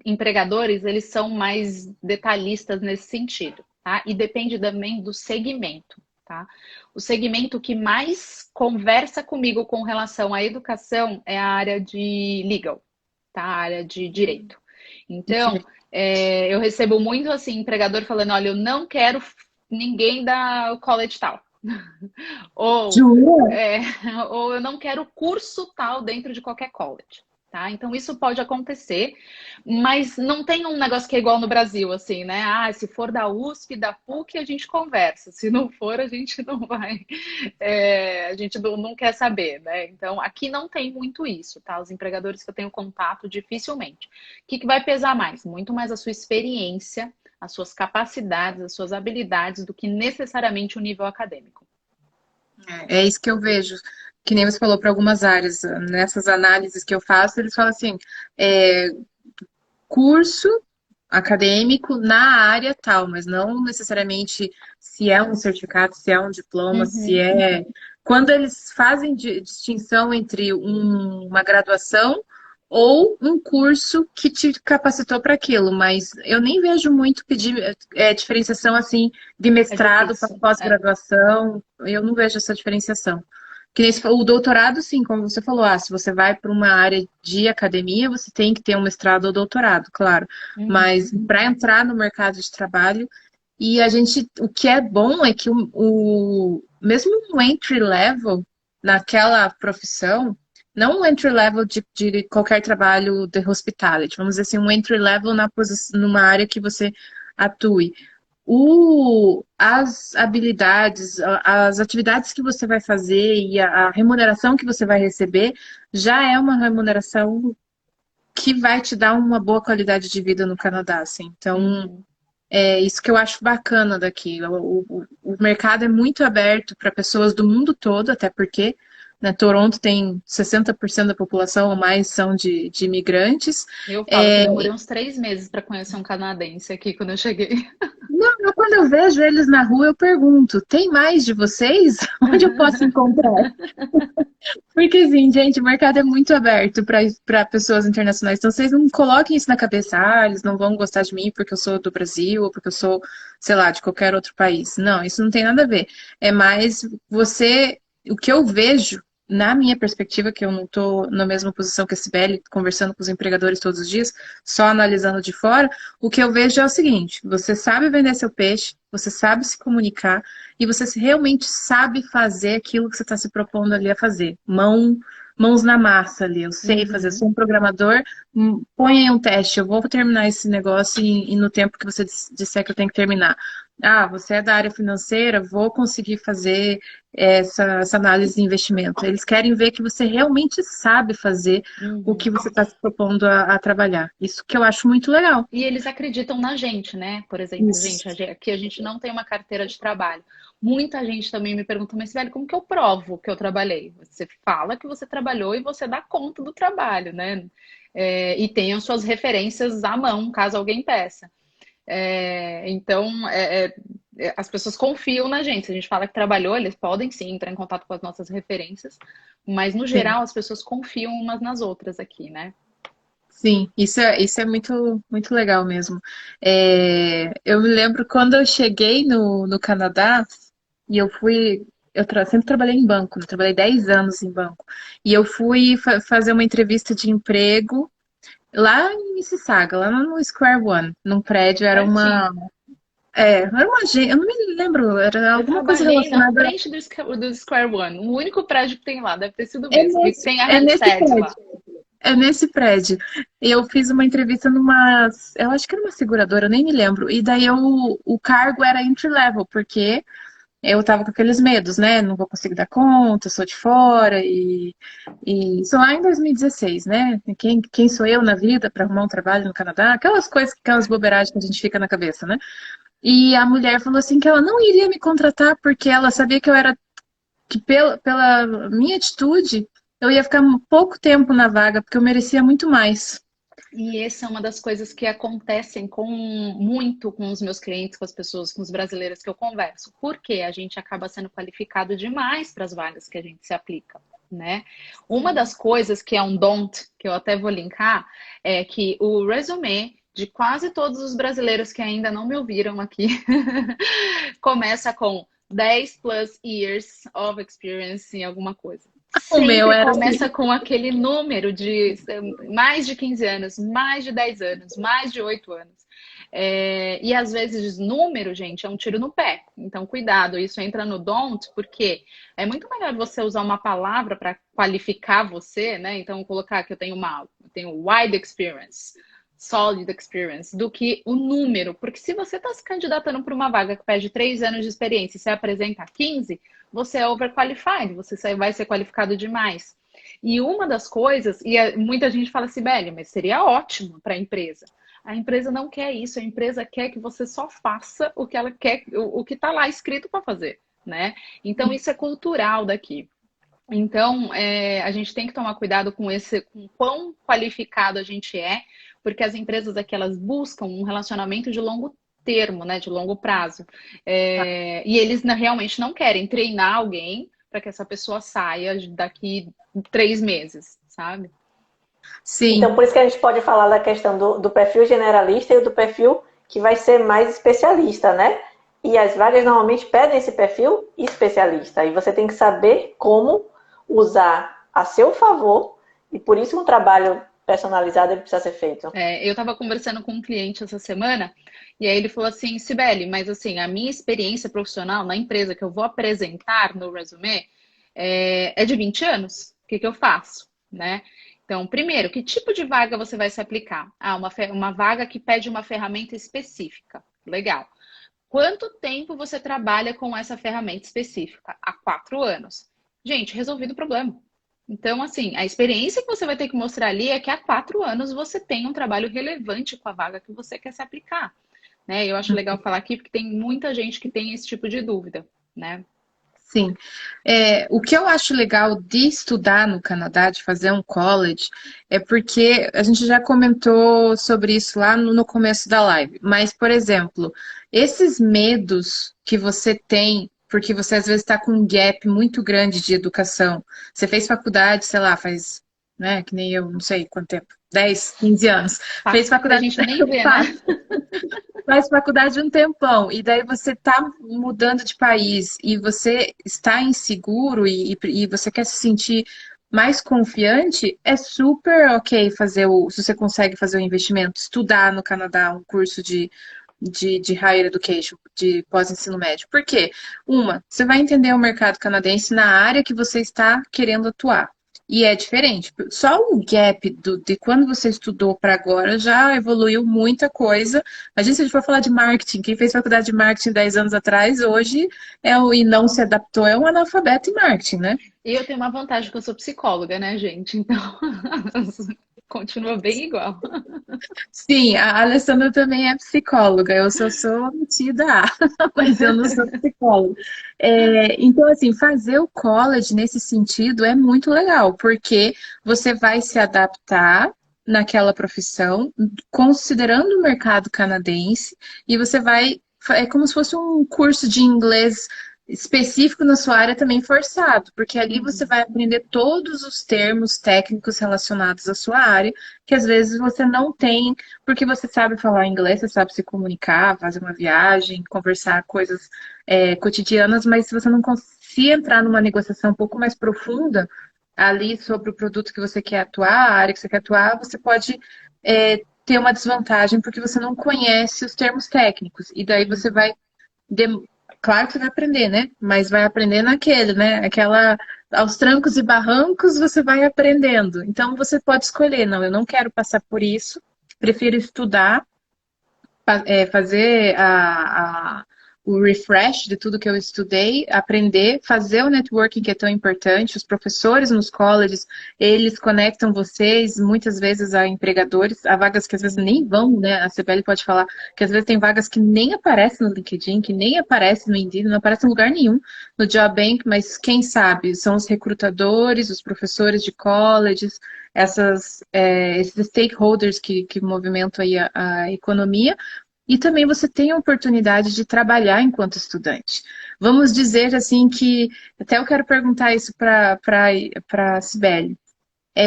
empregadores, eles são mais detalhistas nesse sentido, tá? E depende também do segmento, tá? O segmento que mais conversa comigo com relação à educação é a área de legal, tá? A área de direito. Então, eu recebo muito, assim, empregador falando, olha, eu não quero ninguém da college tal. ou eu não quero curso tal dentro de qualquer college. Tá? Então, isso pode acontecer, mas não tem um negócio que é igual no Brasil, assim, né? Ah, se for da USP, da PUC, a gente conversa. Se não for, a gente não vai. A gente não quer saber, né? Então, aqui não tem muito isso, tá? Os empregadores que eu tenho contato, dificilmente. O que vai pesar mais? Muito mais a sua experiência, as suas capacidades, as suas habilidades, do que necessariamente o nível acadêmico. É isso que eu vejo. Que nem você falou para algumas áreas, nessas análises que eu faço, eles falam assim, curso acadêmico na área tal, mas não necessariamente se é um certificado, se é um diploma, se é... Quando eles fazem distinção entre uma graduação ou um curso que te capacitou para aquilo, mas eu nem vejo muito pedir diferenciação assim de mestrado para pós-graduação, eu não vejo essa diferenciação. Que nem o doutorado, sim, como você falou, se você vai para uma área de academia, você tem que ter um mestrado ou doutorado, claro. Mas para entrar no mercado de trabalho, o que é bom é que mesmo um entry level naquela profissão, não um entry level de qualquer trabalho de hospitality, vamos dizer assim, um entry level numa área que você atue. As habilidades, as atividades que você vai fazer e a remuneração que você vai receber já é uma remuneração que vai te dar uma boa qualidade de vida no Canadá, assim. Então, é isso que eu acho bacana daqui. O mercado é muito aberto para pessoas do mundo todo, até porque, né, Toronto tem 60% da população ou mais são de imigrantes. Eu falo que demorei uns 3 meses para conhecer um canadense aqui quando eu cheguei. Não, quando eu vejo eles na rua, eu pergunto, tem mais de vocês? Onde eu posso encontrar? Porque, assim, gente, o mercado é muito aberto para pessoas internacionais. Então, vocês não coloquem isso na cabeça, eles não vão gostar de mim porque eu sou do Brasil ou porque eu sou, sei lá, de qualquer outro país. Não, isso não tem nada a ver. É mais o que eu vejo, na minha perspectiva, que eu não estou na mesma posição que a Cibele, conversando com os empregadores todos os dias, só analisando de fora, o que eu vejo é o seguinte: você sabe vender seu peixe, você sabe se comunicar e você realmente sabe fazer aquilo que você está se propondo ali a fazer. Mãos na massa ali, eu sei fazer, eu sou um programador, põe aí um teste, eu vou terminar esse negócio e no tempo que você disser que eu tenho que terminar. Você é da área financeira, vou conseguir fazer essa análise de investimento. Eles querem ver que você realmente sabe fazer o que você está se propondo a trabalhar. Isso que eu acho muito legal. E eles acreditam na gente, né? Por exemplo, aqui a gente não tem uma carteira de trabalho. Muita gente também me pergunta, mas velho, como que eu provo que eu trabalhei? Você fala que você trabalhou e você dá conta do trabalho, né? E tem as suas referências à mão, caso alguém peça. Então, as pessoas confiam na gente. Se a gente fala que trabalhou, eles podem sim entrar em contato com as nossas referências, mas no Sim. geral as pessoas confiam umas nas outras aqui, né? Sim, isso é muito, muito legal mesmo. Eu me lembro quando eu cheguei no Canadá e eu fui. Sempre trabalhei em banco, né? Trabalhei 10 anos em banco. E eu fui fazer uma entrevista de emprego lá em Mississauga, lá no Square One, num prédio, Pertinho. era uma agência, eu não me lembro, era Eu alguma coisa trabalhei na relacionada. frente do Square One, o único prédio que tem lá, deve ter sido É mesmo. E nesse, tem a é nesse Randstad prédio. lá. É nesse prédio. Eu fiz uma entrevista eu acho que era uma seguradora, eu nem me lembro. E daí o cargo era entry level, porque eu tava com aqueles medos, né? Não vou conseguir dar conta, sou de fora e isso lá em 2016, né? Quem sou eu na vida para arrumar um trabalho no Canadá? Aquelas coisas, aquelas boberagens que a gente fica na cabeça, né? E a mulher falou assim que ela não iria me contratar porque ela sabia que pela minha atitude eu ia ficar pouco tempo na vaga, porque eu merecia muito mais. E essa é uma das coisas que acontecem muito com os meus clientes, com as pessoas, com os brasileiros que eu converso. Porque a gente acaba sendo qualificado demais para as vagas que a gente se aplica, né? Uma das coisas que é um don't, que eu até vou linkar, é que o resume de quase todos os brasileiros que ainda não me ouviram aqui começa com 10 plus years of experience em alguma coisa. O meu Sempre era assim. começa com aquele número de mais de 15 anos, mais de 10 anos, mais de 8 anos. E às vezes número, gente, é um tiro no pé. Então, cuidado, isso entra no don't, porque é muito melhor você usar uma palavra para qualificar você, né? Então, colocar que eu tenho wide experience, solid experience, do que o número. Porque se você está se candidatando para uma vaga que pede 3 anos de experiência e você apresenta 15, você é overqualified, você vai ser qualificado demais. E uma das coisas, muita gente fala assim, Beli, mas seria ótimo para a empresa. A empresa não quer isso, a empresa quer que você só faça o que ela quer, o que está lá escrito para fazer, né? Então isso é cultural daqui. Então, a gente tem que tomar cuidado com quão qualificado a gente é, porque as empresas aqui, elas buscam um relacionamento de longo termo, né, de longo prazo. E eles realmente não querem treinar alguém para que essa pessoa saia daqui 3 meses, sabe? Sim, Então, por isso que a gente pode falar da questão do perfil generalista e do perfil que vai ser mais especialista, né? E as vagas normalmente pedem esse perfil especialista. E você tem que saber como usar a seu favor. E por isso um trabalho personalizado ele precisa ser feito. Eu estava conversando com um cliente essa semana e aí ele falou assim, Cibele, mas assim, a minha experiência profissional na empresa que eu vou apresentar no resume é de 20 anos. O que que eu faço, né? Então, primeiro, que tipo de vaga você vai se aplicar? Uma vaga que pede uma ferramenta específica. Legal. Quanto tempo você trabalha com essa ferramenta específica? Há 4 anos. Gente, resolvido o problema. Então, assim, a experiência que você vai ter que mostrar ali é que há 4 anos você tem um trabalho relevante com a vaga que você quer se aplicar, né? Eu acho legal falar aqui porque tem muita gente que tem esse tipo de dúvida, né? sim. O que eu acho legal de estudar no Canadá, de fazer um college, é porque a gente já comentou sobre isso lá no começo da live. Mas, por exemplo, esses medos que você tem, porque você às vezes está com um gap muito grande de educação. Você fez faculdade, sei lá, faz, né, que nem eu, não sei quanto tempo, 10, 15 anos. Fez Passa que a faculdade. gente nem vê, né? Faz faculdade um tempão, e daí você tá mudando de país e você está inseguro e você quer se sentir mais confiante, é super ok se você consegue fazer o investimento, estudar no Canadá um curso de higher education, de pós-ensino médio. Por quê? Você vai entender o mercado canadense na área que você está querendo atuar. E é diferente. Só o gap de quando você estudou para agora já evoluiu muita coisa. Imagina se a gente for falar de marketing. Quem fez faculdade de marketing 10 anos atrás, hoje e não se adaptou, é um analfabeto em marketing, né? E eu tenho uma vantagem que eu sou psicóloga, né, gente? Então, continua bem igual. Sim, a Alessandra também é psicóloga. Eu só sou metida a, mas eu não sou psicóloga. Então, assim, fazer o college nesse sentido é muito legal, porque você vai se adaptar naquela profissão, considerando o mercado canadense, e você vai é como se fosse um curso de inglês específico na sua área também forçado, porque ali você vai aprender todos os termos técnicos relacionados à sua área, que às vezes você não tem, porque você sabe falar inglês, você sabe se comunicar, fazer uma viagem, conversar coisas cotidianas, mas se você não conseguir entrar numa negociação um pouco mais profunda ali sobre o produto que você quer atuar, a área que você quer atuar, você pode ter uma desvantagem porque você não conhece os termos técnicos. E daí você vai. Claro que você vai aprender, né? Mas vai aprender naquele, né? Aquela. Aos trancos e barrancos você vai aprendendo. Então você pode escolher, não, eu não quero passar por isso, prefiro estudar, fazer o refresh de tudo que eu estudei, aprender, fazer o networking que é tão importante. Os professores nos colleges, eles conectam vocês muitas vezes a empregadores, a vagas que às vezes nem vão, né? A CBL pode falar que às vezes tem vagas que nem aparecem no LinkedIn, que nem aparecem no Indeed, não aparecem em lugar nenhum no Job Bank, mas quem sabe são os recrutadores, os professores de colleges, esses stakeholders que movimentam aí a economia. E também você tem a oportunidade de trabalhar enquanto estudante. Vamos dizer assim que, até eu quero perguntar isso para a Cibele.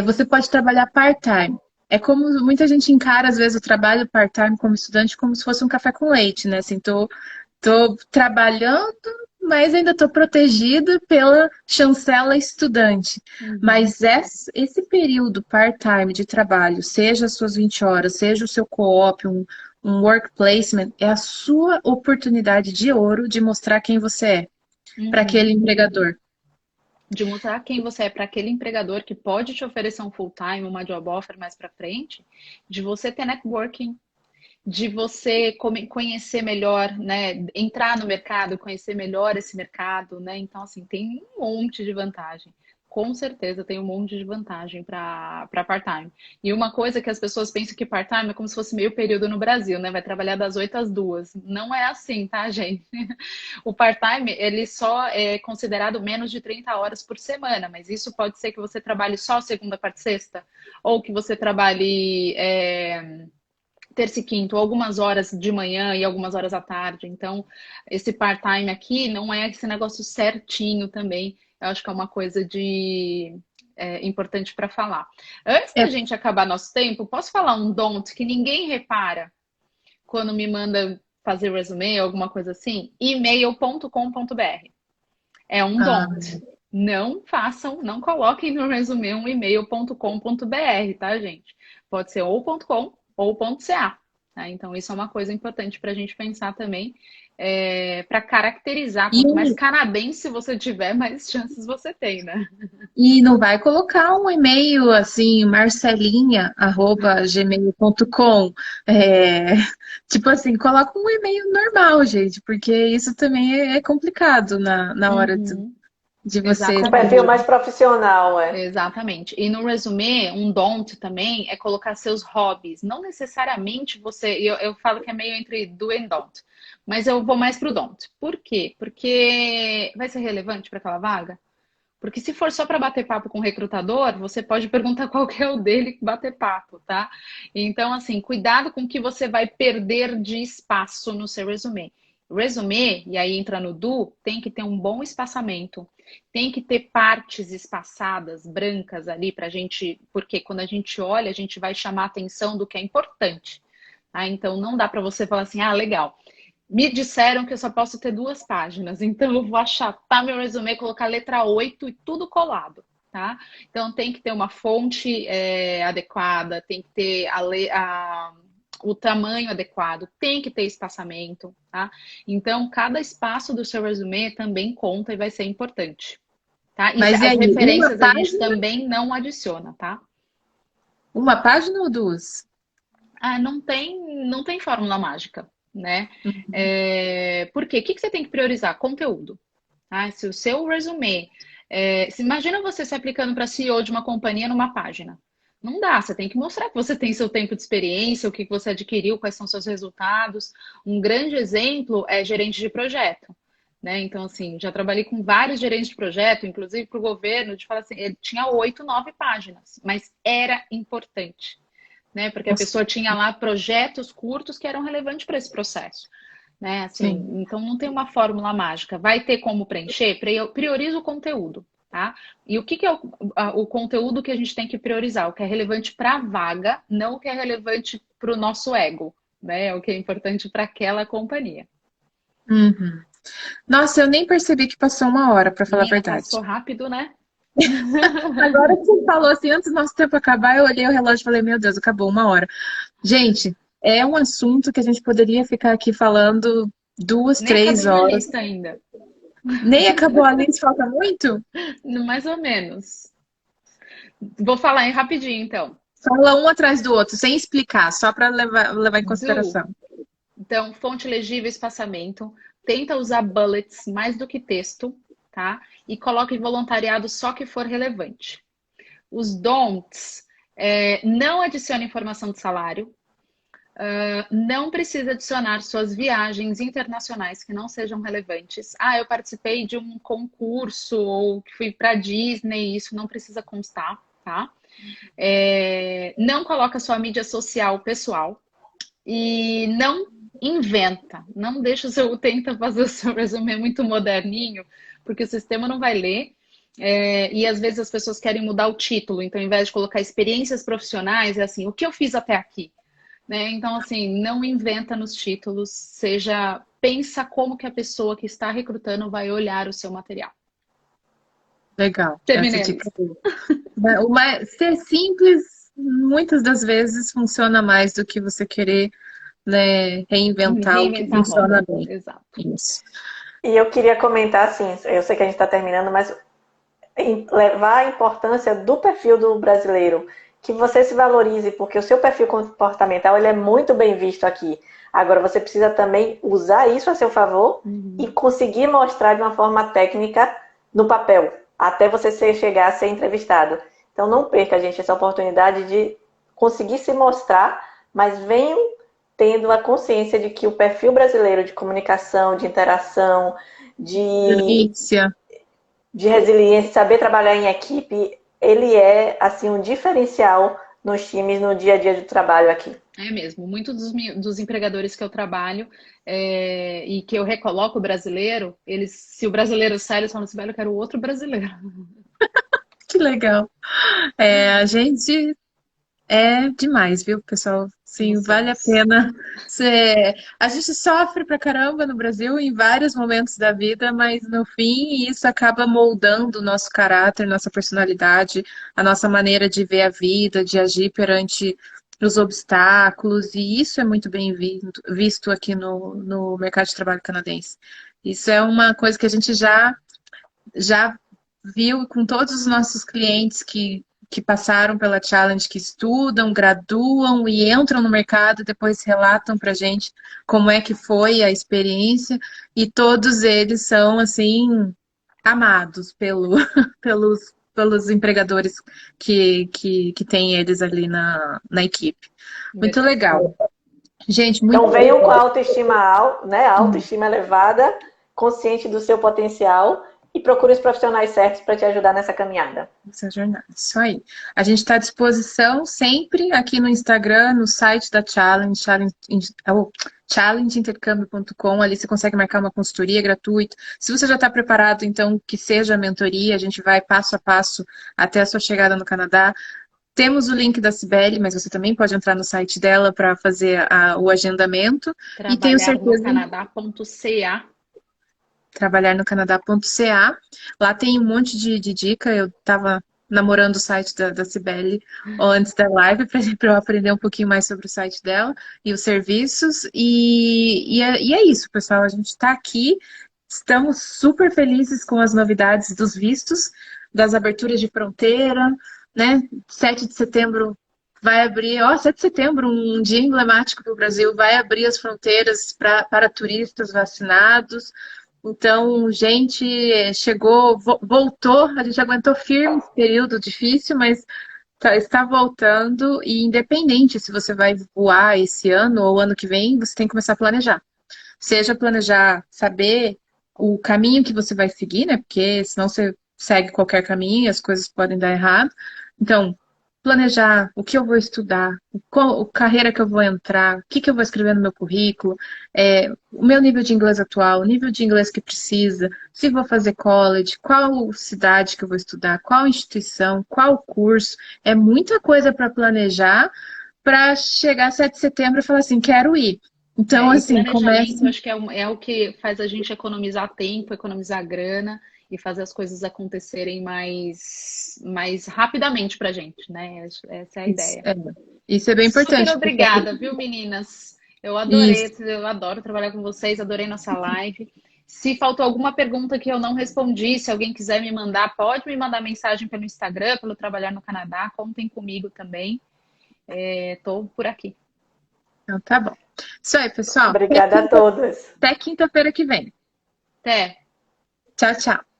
Você pode trabalhar part-time. É como muita gente encara, às vezes, o trabalho part-time como estudante como se fosse um café com leite, né? Assim, tô trabalhando, mas ainda estou protegida pela chancela estudante. Mas esse período part-time de trabalho, seja as suas 20 horas, seja o seu co-op, um work placement, é a sua oportunidade de ouro de mostrar quem você é para aquele empregador. De mostrar quem você é para aquele empregador que pode te oferecer um full-time, uma job offer mais para frente, de você ter networking, de você conhecer melhor, né, entrar no mercado, conhecer melhor esse mercado, né? Então, assim, tem um monte de vantagem. Com certeza tem um monte de vantagem para part-time. E uma coisa que as pessoas pensam que part-time é como se fosse meio período no Brasil, né? Vai trabalhar das 8 às 2. Não é assim, tá, gente? O part-time, ele só é considerado menos de 30 horas por semana, mas isso pode ser que você trabalhe só segunda, quarta e sexta, ou que você trabalhe terça e quinta, algumas horas de manhã e algumas horas à tarde. Então, esse part-time aqui não é esse negócio certinho também. Eu acho que é uma coisa importante para falar. Antes da gente acabar nosso tempo, posso falar um don't que ninguém repara quando me manda fazer resume ou alguma coisa assim? email.com.br. É um don't. Não façam, não coloquem no resume um email.com.br, tá, gente? Pode ser ou .com ou .ca. Tá? Então, isso é uma coisa importante para a gente pensar também, para caracterizar. Quanto mais canadense você tiver, mais chances você tem, né? E não vai colocar um e-mail assim, marcelinha@gmail.com. Tipo assim, coloca um e-mail normal, gente, porque isso também é complicado na hora de você. Um perfil mais profissional, Exatamente. E no resume, um don't também é colocar seus hobbies. Não necessariamente você. Eu falo que é meio entre do e don't. Mas eu vou mais pro don't. Por quê? Porque vai ser relevante para aquela vaga? Porque se for só para bater papo com o recrutador, você pode perguntar qual que é o dele que bater papo, tá? Então, assim, cuidado com o que você vai perder de espaço no seu resume. Resume, e aí entra no do, tem que ter um bom espaçamento. Tem que ter partes espaçadas, brancas ali pra gente, porque quando a gente olha, a gente vai chamar a atenção do que é importante. Tá? Então, não dá para você falar assim, legal. Me disseram que eu só posso ter 2 páginas, então eu vou achatar meu resume, colocar letra 8 e tudo colado, tá? Então tem que ter uma fonte adequada, tem que ter o tamanho adequado, tem que ter espaçamento, tá? Então cada espaço do seu resume também conta e vai ser importante, tá? E Mas as referências a gente também não adiciona, tá? Uma página ou 2? Não tem fórmula mágica. Né? Por quê? O que você tem que priorizar? Conteúdo. Tá? Se o seu resume... imagina você se aplicando para CEO de uma companhia numa página. Não dá, você tem que mostrar que você tem seu tempo de experiência, o que você adquiriu, quais são seus resultados. Um grande exemplo é gerente de projeto. Né? Então, assim, já trabalhei com vários gerentes de projeto, inclusive para o governo, de falar assim, ele tinha 8, 9 páginas, mas era importante. Né? Porque a pessoa tinha lá projetos curtos que eram relevantes para esse processo. né? Assim, Sim. então não tem uma fórmula mágica. Vai ter como preencher? Prioriza o conteúdo, tá? E o que que é o conteúdo que a gente tem que priorizar? O que é relevante para a vaga, não o que é relevante para o nosso ego, né? O que é importante para aquela companhia. Uhum. Nossa, eu nem percebi que passou 1 hora, pra falar a Menina, passou verdade. rápido, né? Agora que você falou assim, antes do nosso tempo acabar, eu olhei o relógio e falei, meu Deus, acabou 1 hora. Gente, é um assunto que a gente poderia ficar aqui falando duas, Nem acabei três minha horas. lista ainda. Nem acabou a lista, falta muito? Mais ou menos. Vou falar aí rapidinho, então. Fala um atrás do outro, sem explicar, só para levar em Do, consideração. então, fonte legível, espaçamento. Tenta usar bullets mais do que texto, tá? E coloque voluntariado só que for relevante. Os don'ts, não adicione informação de salário. Não precisa adicionar suas viagens internacionais que não sejam relevantes. Ah, eu participei de um concurso ou que fui para Disney, isso não precisa constar, tá? Não coloca sua mídia social pessoal e não inventa, não deixa o seu, tenta fazer o seu resumo muito moderninho, porque o sistema não vai ler. E às vezes as pessoas querem mudar o título, então ao invés de colocar experiências profissionais, é assim, o que eu fiz até aqui? Né? Então, assim, não inventa nos títulos, pensa como que a pessoa que está recrutando vai olhar o seu material. Legal, essa Terminemos. dica. Ser simples, muitas das vezes, funciona mais do que você querer, né, reinventar o que Reinventar a funciona roda. bem. Exato. Isso. E eu queria comentar, assim, eu sei que a gente está terminando, mas levar a importância do perfil do brasileiro, que você se valorize, porque o seu perfil comportamental ele é muito bem visto aqui. Agora você precisa também usar isso a seu favor e conseguir mostrar de uma forma técnica no papel, até você chegar a ser entrevistado. Então não perca, gente, essa oportunidade de conseguir se mostrar, mas venham tendo a consciência de que o perfil brasileiro de comunicação, de interação, de Delícia. de resiliência, saber trabalhar em equipe, ele é assim um diferencial nos times no dia a dia do trabalho aqui. É mesmo. Muitos dos empregadores que eu trabalho e que eu recoloco o brasileiro, se o brasileiro sai, eles falam assim, velho, eu quero outro brasileiro. Que legal. A gente é demais, viu, pessoal? Sim, Nós vale a somos. pena. A gente sofre pra caramba no Brasil em vários momentos da vida, mas no fim isso acaba moldando o nosso caráter, nossa personalidade, a nossa maneira de ver a vida, de agir perante os obstáculos, e isso é muito bem visto aqui no mercado de trabalho canadense. Isso é uma coisa que a gente já viu com todos os nossos clientes que passaram pela Challenge, que estudam, graduam e entram no mercado, e depois relatam para a gente como é que foi a experiência, e todos eles são, assim, amados pelos empregadores que têm eles ali na equipe. Muito Verdade. legal. Gente, muito Então venham com a legal. autoestima, né, a autoestima elevada, consciente do seu potencial e procure os profissionais certos para te ajudar nessa caminhada. Essa jornada, isso aí. A gente está à disposição sempre aqui no Instagram, no site da Challenge, challengeintercâmbio.com. Ali você consegue marcar uma consultoria gratuita. Se você já está preparado, então que seja a mentoria, a gente vai passo a passo até a sua chegada no Canadá. Temos o link da Cibele, mas você também pode entrar no site dela para fazer o agendamento. E tenho Trabalhar no certeza Canadá.ca. trabalhar no Canadá.ca. Lá tem um monte de dica. Eu estava namorando o site da Cibele antes da live para eu aprender um pouquinho mais sobre o site dela e os serviços. E é isso, pessoal. A gente está aqui. Estamos super felizes com as novidades dos vistos, das aberturas de fronteira, né? 7 de setembro vai abrir, 7 de setembro, um dia emblemático para o Brasil, vai abrir as fronteiras para turistas vacinados. Então, gente, chegou, voltou, a gente aguentou firme esse período difícil, mas está voltando, e independente se você vai voar esse ano ou ano que vem, você tem que começar a planejar. Seja planejar, saber o caminho que você vai seguir, né? Porque senão você segue qualquer caminho e as coisas podem dar errado. Então, planejar o que eu vou estudar, qual carreira que eu vou entrar, o que que eu vou escrever no meu currículo, o meu nível de inglês atual, o nível de inglês que precisa, se vou fazer college, qual cidade que eu vou estudar, qual instituição, qual curso. É muita coisa para planejar para chegar 7 de setembro e falar assim, quero ir. Então, E assim, planejamento, comece. acho que é o que faz a gente economizar tempo, economizar grana e fazer as coisas acontecerem mais rapidamente pra gente, né? Essa é a Isso ideia. é, isso é bem Super importante, porque obrigada, viu, meninas? Eu isso. adorei, eu adoro trabalhar com vocês, adorei nossa live. Se faltou alguma pergunta que eu não respondi, se alguém quiser me mandar, pode me mandar mensagem pelo Instagram, pelo Trabalhar no Canadá, contem comigo também. Estou por aqui. Então, tá bom. Isso aí, pessoal. Obrigada a todos. Até quinta-feira que vem. Até! Tchau, tchau.